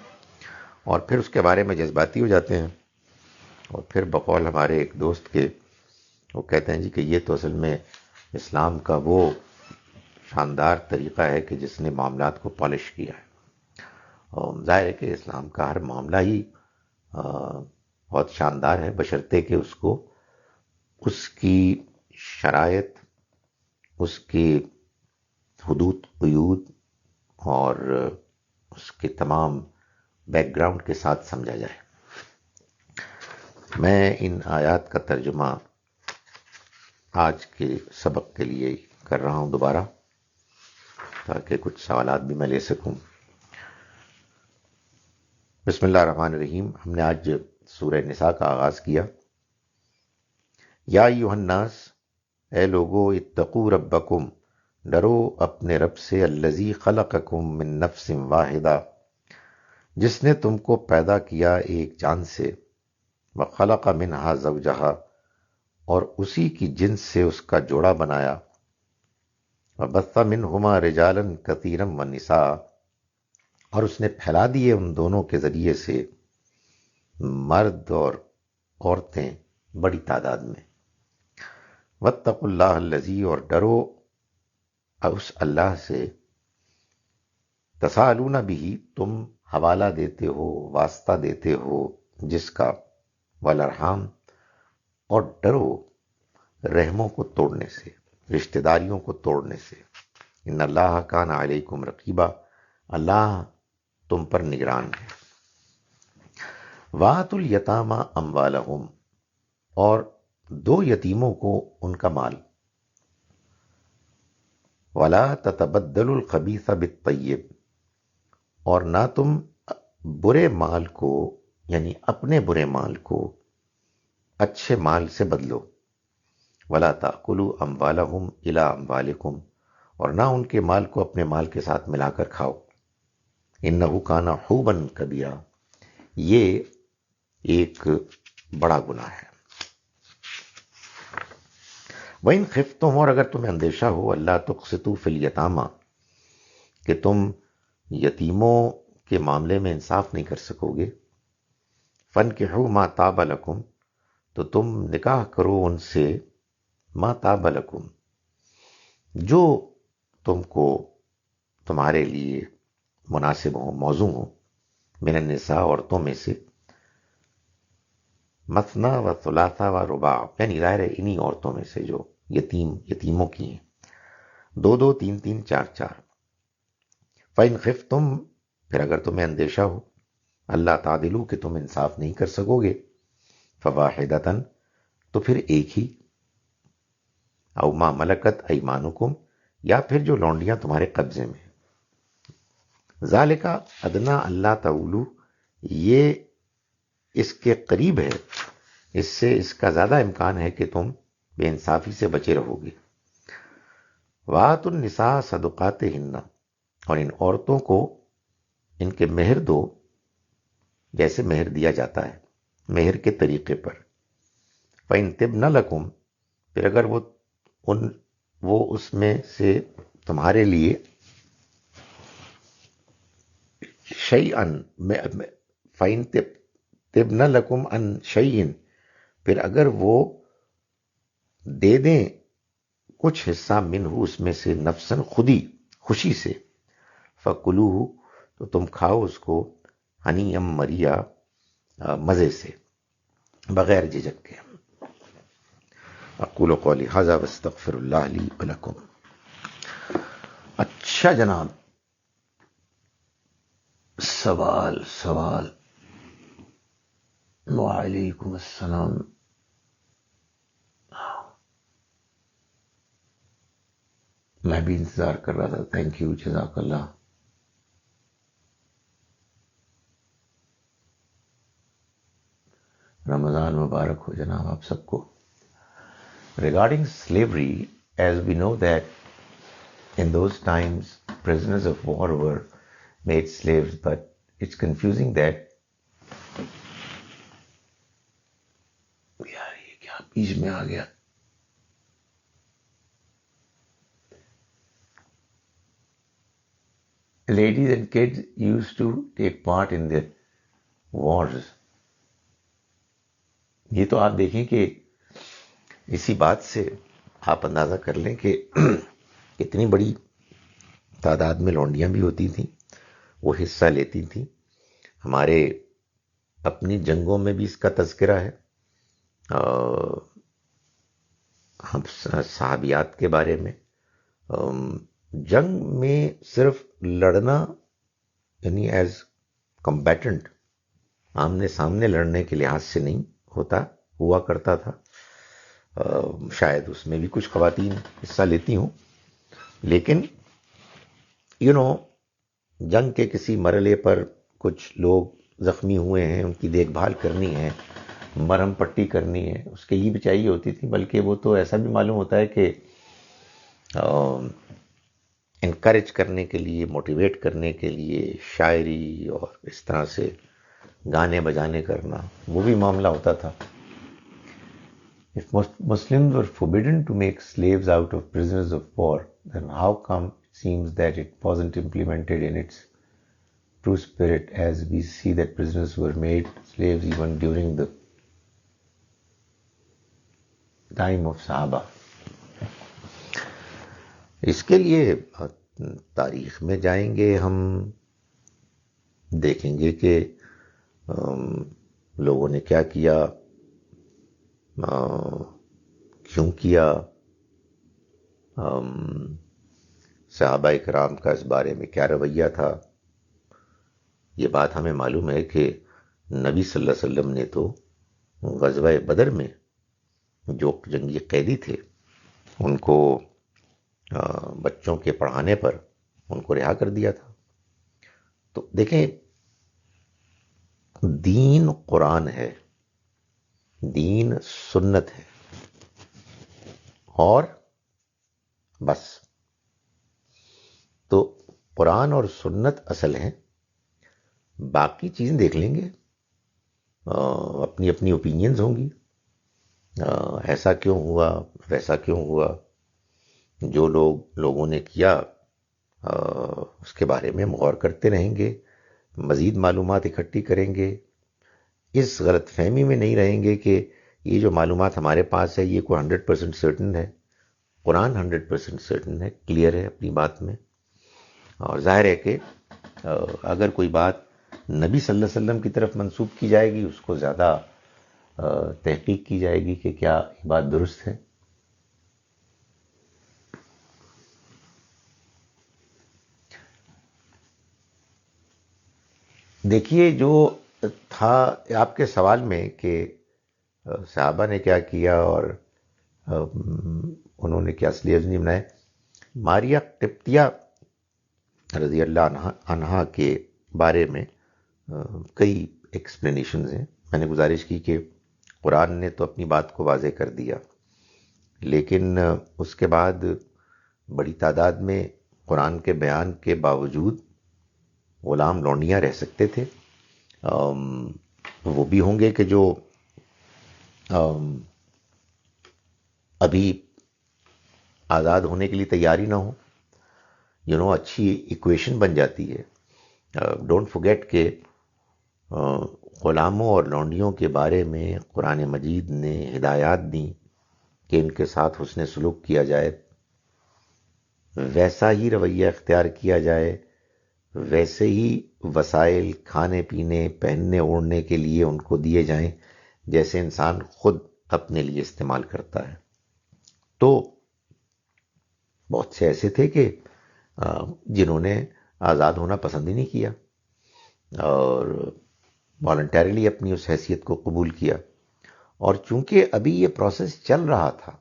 اور پھر اس کے بارے میں جذباتی ہو جاتے ہیں، اور پھر بقول ہمارے ایک دوست کے وہ کہتے ہیں جی کہ یہ تو اصل میں اسلام کا وہ شاندار طریقہ ہے کہ جس نے معاملات کو پالش کیا ہے. اور ظاہر ہے کہ اسلام کا ہر معاملہ ہی بہت شاندار ہے، بشرطے کہ اس کو اس کی شرائط، اس کی حدود قیود اور اس کے تمام بیک گراؤنڈ کے ساتھ سمجھا جائے. میں ان آیات کا ترجمہ آج کے سبق کے لیے کر رہا ہوں دوبارہ، تاکہ کچھ سوالات بھی میں لے سکوں. بسم اللہ الرحمن الرحیم. ہم نے آج سورہ نساء کا آغاز کیا. یا ایھا الناس، اے لوگو، اتقوا ربکم، ڈرو اپنے رب سے، الذی خلقکم من نفس واحدہ، جس نے تم کو پیدا کیا ایک جان سے، وخلق منہا زوجہا، اور اسی کی جنس سے اس کا جوڑا بنایا، وبث منہما رجالا کثیرا ونساء، اور اس نے پھیلا دیے ان دونوں کے ذریعے سے مرد اور عورتیں بڑی تعداد میں. واتقوا اللہ الذی، اور ڈرو اس اللہ سے، تساءلون بہ، تم حوالہ دیتے ہو، واسطہ دیتے ہو جس کا، والارحام، اور ڈرو رحموں کو توڑنے سے. رشتہ داریوں کو توڑنے سے. ان اللہ کان علیکم رقیبا، اللہ تم پر نگران ہے. وَآتُوا الْيَتَامَىٰ أَمْوَالَهُمْ، اور دو یتیموں کو ان کا مال. وَلَا تَتَبَدَّلُوا الْخَبِيثَ بِالطَّيِّبِ، اور نہ تم برے مال کو یعنی اپنے برے مال کو اچھے مال سے بدلو. وَلَا تَأْكُلُوا أَمْوَالَهُمْ إِلَىٰ أَمْوَالِكُمْ، اور نہ ان کے مال کو اپنے مال کے ساتھ ملا کر کھاؤ. إِنَّهُ كَانَ حُوبًا كَبِيرًا، یہ ایک بڑا گناہ ہے. وَإِنْ خِفْتُمْ، اور اگر تمہیں اندیشہ ہو اللہ تقسطوا فی الیتامى، کہ تم یتیموں کے معاملے میں انصاف نہیں کر سکو گے. فَانْكِحُوا مَا طَابَ لَكُمْ، تو تم نکاح کرو ان سے ما طاب لکم، جو تم کو تمہارے لیے مناسب ہو، موزوں ہو. من النساء، عورتوں میں سے. مثنا و ثلاثہ و رباع، یعنی ظاہر ہے انہی عورتوں میں سے جو یتیموں کی ہیں. دو دو، تین تین، چار چار. فَإِنْ خِفْتُمْ، پھر اگر تمہیں اندیشہ ہو اللہ تعدلوا، کہ تم انصاف نہیں کر سکو گے. فواحدۃ، تو پھر ایک ہی. او ما ملکت ایمانکم، یا پھر جو لونڈیاں تمہارے قبضے میں. ذالک ادنا اللہ تعولو، یہ اس کے قریب ہے، اس سے اس کا زیادہ امکان ہے کہ تم بے انصافی سے بچے رہو گے. وآتوا النساء صدقاتہن، اور ان عورتوں کو ان کے مہر دو جیسے مہر دیا جاتا ہے، مہر کے طریقے پر. فإن طبن لکم، پھر اگر وہ اس میں سے تمہارے لیے شیئن، فإن طبن لکم عن شیئن، پھر اگر وہ دے دیں کچھ حصہ منہ، اس میں سے نفسن، خودی خوشی سے. فکلوہ، تو تم کھاؤ اس کو ہنیئا مریا، مزے سے، بغیر جھجک کے. اقول قولی ھذا واستغفر اللہ لی ولکم. اچھا جناب، سوال. وعلیکم السلام. میں بھی انتظار کر رہا تھا. تھینک یو، جزاک اللہ. رمضان مبارک ہو جناب آپ سب کو. Regarding slavery, as we know that in those times prisoners of war were made slaves, but it's confusing that یار یہ کیا بیچ میں آ گیا. Ladies and kids used to take part in the wars. یہ تو آپ دیکھیں کہ اسی بات سے آپ اندازہ کر لیں کہ کتنی بڑی تعداد میں لونڈیاں بھی ہوتی تھیں، وہ حصہ لیتی تھیں. ہمارے اپنی جنگوں میں بھی اس کا تذکرہ ہے. ہم صحابیات کے بارے میں، جنگ میں صرف لڑنا یعنی ایز کمبیٹنٹ، آمنے سامنے لڑنے کے لحاظ سے نہیں ہوا کرتا تھا. شاید اس میں بھی کچھ خواتین حصہ لیتی ہوں، لیکن جنگ کے کسی مرحلے پر کچھ لوگ زخمی ہوئے ہیں، ان کی دیکھ بھال کرنی ہے، مرہم پٹی کرنی ہے، اس کے لیے بھی چاہیے ہوتی تھی. بلکہ وہ تو ایسا بھی معلوم ہوتا ہے کہ انکریج کرنے کے لیے، موٹیویٹ کرنے کے لیے شاعری اور اس طرح سے گانے بجانے کرنا، وہ بھی معاملہ ہوتا تھا. If Muslims were forbidden to make slaves out of prisoners of war, then how come it seems that it wasn't implemented in its true spirit, as we see that prisoners were made slaves even during the time of Sahaba? اس کے لیے تاریخ میں جائیں گے، ہم دیکھیں گے کہ لوگوں نے کیا کیا، کیوں کیا. صحابہ کرام کا اس بارے میں کیا رویہ تھا. یہ بات ہمیں معلوم ہے کہ نبی صلی اللہ علیہ وسلم نے تو غزوہ بدر میں جو جنگی قیدی تھے ان کو بچوں کے پڑھانے پر ان کو رہا کر دیا تھا. تو دیکھیں، دین قرآن ہے، دین سنت ہے، اور بس. تو قرآن اور سنت اصل ہیں، باقی چیزیں دیکھ لیں گے. اپنی اپنی اوپینینز ہوں گی، ایسا کیوں ہوا، ویسا کیوں ہوا. جو لوگوں نے کیا اس کے بارے میں غور کرتے رہیں گے، مزید معلومات اکٹھی کریں گے. اس غلط فہمی میں نہیں رہیں گے کہ یہ جو معلومات ہمارے پاس ہے یہ کوئی 100% سرٹن ہے. قرآن 100% سرٹن ہے، کلیئر ہے اپنی بات میں. اور ظاہر ہے کہ اگر کوئی بات نبی صلی اللہ علیہ وسلم کی طرف منسوب کی جائے گی اس کو زیادہ تحقیق کی جائے گی کہ کیا یہ بات درست ہے. دیکھیے، جو تھا آپ کے سوال میں کہ صحابہ نے کیا کیا اور انہوں نے کیا اصلی عزم بنائے. ماریا قبطیہ رضی اللہ عنہا کے بارے میں کئی ایکسپلینیشنز ہیں. میں نے گزارش کی کہ قرآن نے تو اپنی بات کو واضح کر دیا، لیکن اس کے بعد بڑی تعداد میں قرآن کے بیان کے باوجود غلام لونڈیاں رہ سکتے تھے. وہ بھی ہوں گے کہ جو ابھی آزاد ہونے کے لیے تیاری نہ ہو. اچھی ایکویشن بن جاتی ہے. ڈونٹ فرگیٹ کہ غلاموں اور لونڈیوں کے بارے میں قرآن مجید نے ہدایات دیں کہ ان کے ساتھ حسن سلوک کیا جائے، ویسا ہی رویہ اختیار کیا جائے، ویسے ہی وسائل کھانے پینے پہننے اوڑھنے کے لیے ان کو دیے جائیں جیسے انسان خود اپنے لیے استعمال کرتا ہے. تو بہت سے ایسے تھے کہ جنہوں نے آزاد ہونا پسند ہی نہیں کیا اور والنٹیرلی اپنی اس حیثیت کو قبول کیا. اور چونکہ ابھی یہ پروسیس چل رہا تھا،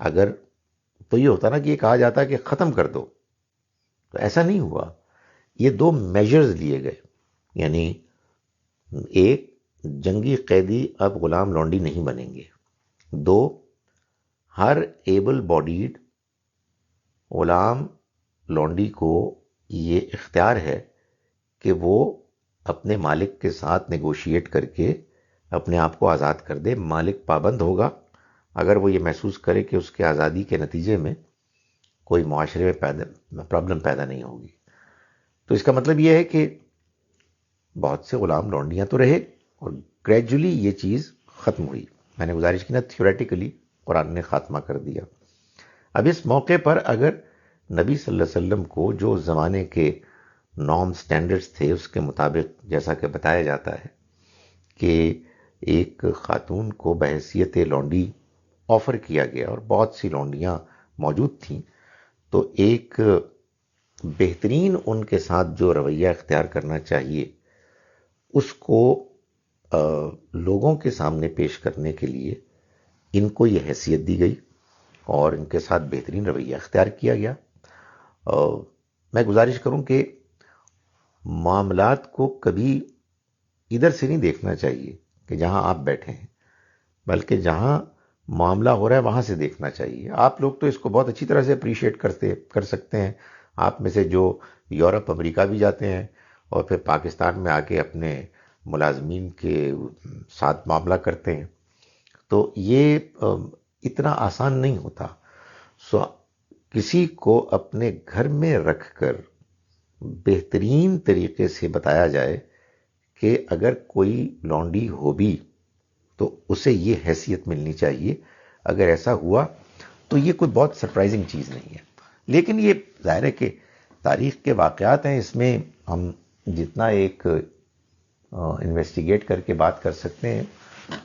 اگر تو یہ ہوتا نا کہ یہ کہا جاتا کہ ختم کر دو، تو ایسا نہیں ہوا. یہ دو میجرز لیے گئے، یعنی ایک، جنگی قیدی اب غلام لونڈی نہیں بنیں گے. دو، ہر ایبل باڈیڈ غلام لونڈی کو یہ اختیار ہے کہ وہ اپنے مالک کے ساتھ نیگوشیٹ کر کے اپنے آپ کو آزاد کر دے. مالک پابند ہوگا اگر وہ یہ محسوس کرے کہ اس کے آزادی کے نتیجے میں کوئی معاشرے میں پرابلم پیدا نہیں ہوگی. تو اس کا مطلب یہ ہے کہ بہت سے غلام لونڈیاں تو رہے اور گریجولی یہ چیز ختم ہوئی. میں نے گزارش کی نا، تھیوریٹیکلی قرآن نے خاتمہ کر دیا. اب اس موقع پر اگر نبی صلی اللہ علیہ وسلم کو جو زمانے کے نارم سٹینڈرڈز تھے اس کے مطابق، جیسا کہ بتایا جاتا ہے کہ ایک خاتون کو بحیثیت لونڈی آفر کیا گیا اور بہت سی لونڈیاں موجود تھیں، تو ایک بہترین ان کے ساتھ جو رویہ اختیار کرنا چاہیے اس کو لوگوں کے سامنے پیش کرنے کے لیے ان کو یہ حیثیت دی گئی اور ان کے ساتھ بہترین رویہ اختیار کیا گیا. میں گزارش کروں کہ معاملات کو کبھی ادھر سے نہیں دیکھنا چاہیے کہ جہاں آپ بیٹھے ہیں، بلکہ جہاں معاملہ ہو رہا ہے وہاں سے دیکھنا چاہیے. آپ لوگ تو اس کو بہت اچھی طرح سے اپریشیٹ کر سکتے ہیں. آپ میں سے جو یورپ امریکہ بھی جاتے ہیں اور پھر پاکستان میں آ کے اپنے ملازمین کے ساتھ معاملہ کرتے ہیں، تو یہ اتنا آسان نہیں ہوتا. سو کسی کو اپنے گھر میں رکھ کر بہترین طریقے سے بتایا جائے کہ اگر کوئی لونڈی ہو بھی تو اسے یہ حیثیت ملنی چاہیے. اگر ایسا ہوا تو یہ کوئی بہت سرپرائزنگ چیز نہیں ہے. لیکن یہ ظاہر ہے کہ تاریخ کے واقعات ہیں، اس میں ہم جتنا ایک انویسٹیگیٹ کر کے بات کر سکتے ہیں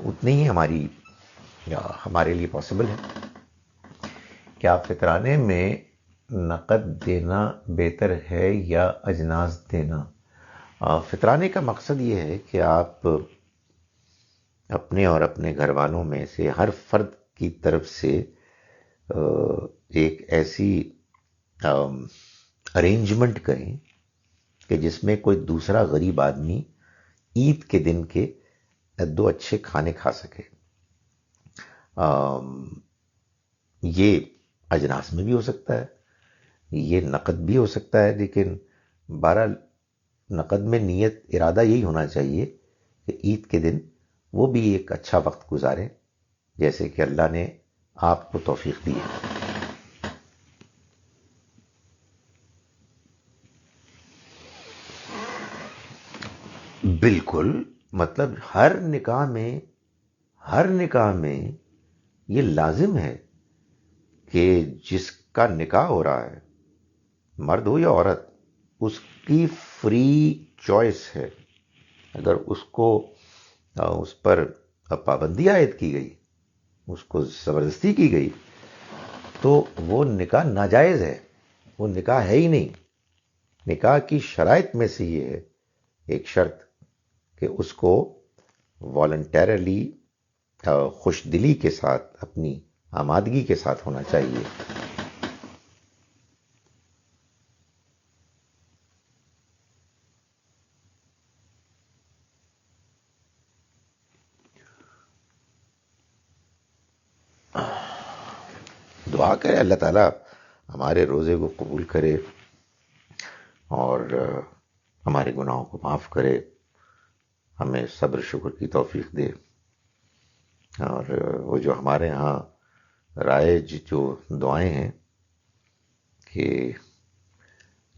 اتنی ہی ہمارے لیے پاسبل ہے. کیا فطرانے میں نقد دینا بہتر ہے یا اجناس دینا؟ فطرانے کا مقصد یہ ہے کہ آپ اپنے اور اپنے گھر والوں میں سے ہر فرد کی طرف سے ایک ایسی ارینجمنٹ کریں کہ جس میں کوئی دوسرا غریب آدمی عید کے دن کے دو اچھے کھانے کھا سکے. یہ اجناس میں بھی ہو سکتا ہے، یہ نقد بھی ہو سکتا ہے، لیکن بہرحال نقد میں نیت ارادہ یہی ہونا چاہیے کہ عید کے دن وہ بھی ایک اچھا وقت گزاریں جیسے کہ اللہ نے آپ کو توفیق دی ہے. بالکل، مطلب ہر نکاح میں یہ لازم ہے کہ جس کا نکاح ہو رہا ہے، مرد ہو یا عورت، اس کی فری چوائس ہے. اگر اس پر پابندی عائد کی گئی، اس کو زبردستی کی گئی، تو وہ نکاح ناجائز ہے، وہ نکاح ہے ہی نہیں. نکاح کی شرائط میں سے یہ ہے ایک شرط کہ اس کو والنٹیرلی خوش دلی کے ساتھ، اپنی آمادگی کے ساتھ ہونا چاہیے. دعا کرے اللہ تعالیٰ ہمارے روزے کو قبول کرے اور ہمارے گناہوں کو معاف کرے، ہمیں صبر شکر کی توفیق دے. اور وہ جو ہمارے ہاں رائج جو دعائیں ہیں کہ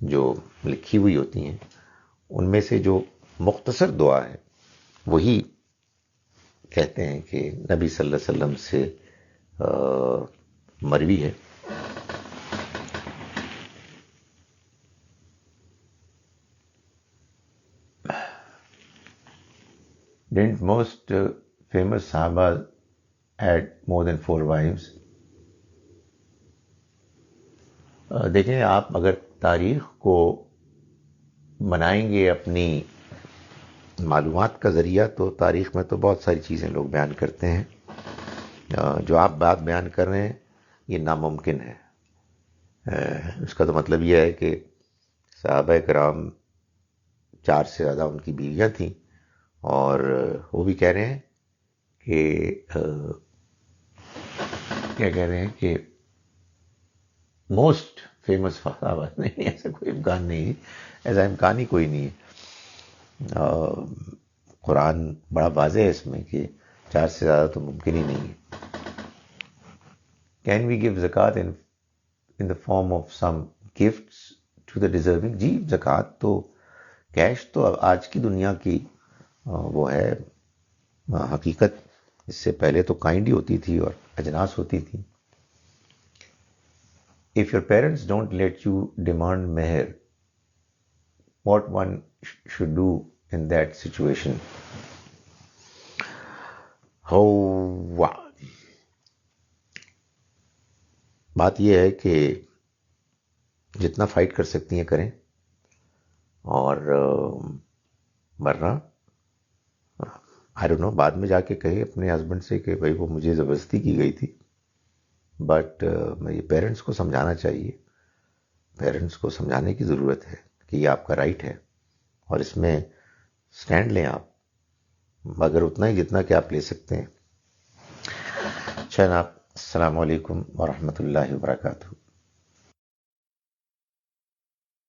جو لکھی ہوئی ہوتی ہیں، ان میں سے جو مختصر دعا ہے وہی کہتے ہیں کہ نبی صلی اللہ علیہ وسلم سے مروی ہے. Didn't most famous Sahaba had more than 4 wives? دیکھیں، آپ اگر تاریخ کو بنائیں گے اپنی معلومات کا ذریعہ، تو تاریخ میں تو بہت ساری چیزیں لوگ بیان کرتے ہیں. جو آپ بات بیان کر رہے ہیں یہ ناممکن ہے. اس کا تو مطلب یہ ہے کہ صحابہ کرام 4 سے زیادہ ان کی بیویاں تھیں، اور وہ بھی کہہ رہے ہیں کہ کیا کہہ رہے ہیں کہ موسٹ فیمس صحابہ. نہیں، ایسا کوئی امکان نہیں ہے، ایسا امکان ہی کوئی نہیں ہے. قرآن بڑا واضح ہے اس میں کہ 4 سے زیادہ تو ممکن ہی نہیں ہے. کین وی گیو زکوٰۃ in the form of some gifts to the deserving؟ جی، زکوٰۃ تو کیش تو آج کی دنیا کی وہ ہے حقیقت. اس سے پہلے تو کائنڈ ہی ہوتی تھی اور اجناس ہوتی تھی. If your parents don't let you demand meher, what one should do in that situation? بات یہ ہے کہ جتنا فائٹ کر سکتی ہیں کریں، اور ورنہ I don't know، بعد میں جا کے کہے اپنے ہسبینڈ سے کہ بھائی وہ مجھے زبردستی کی گئی تھی. بٹ یہ پیرنٹس کو سمجھانا چاہیے، پیرنٹس کو سمجھانے کی ضرورت ہے کہ یہ آپ کا رائٹ ہے اور اس میں سٹینڈ لیں آپ، مگر اتنا ہی جتنا کہ آپ لے سکتے ہیں. جناب، السلام علیکم ورحمۃ اللہ وبرکاتہ.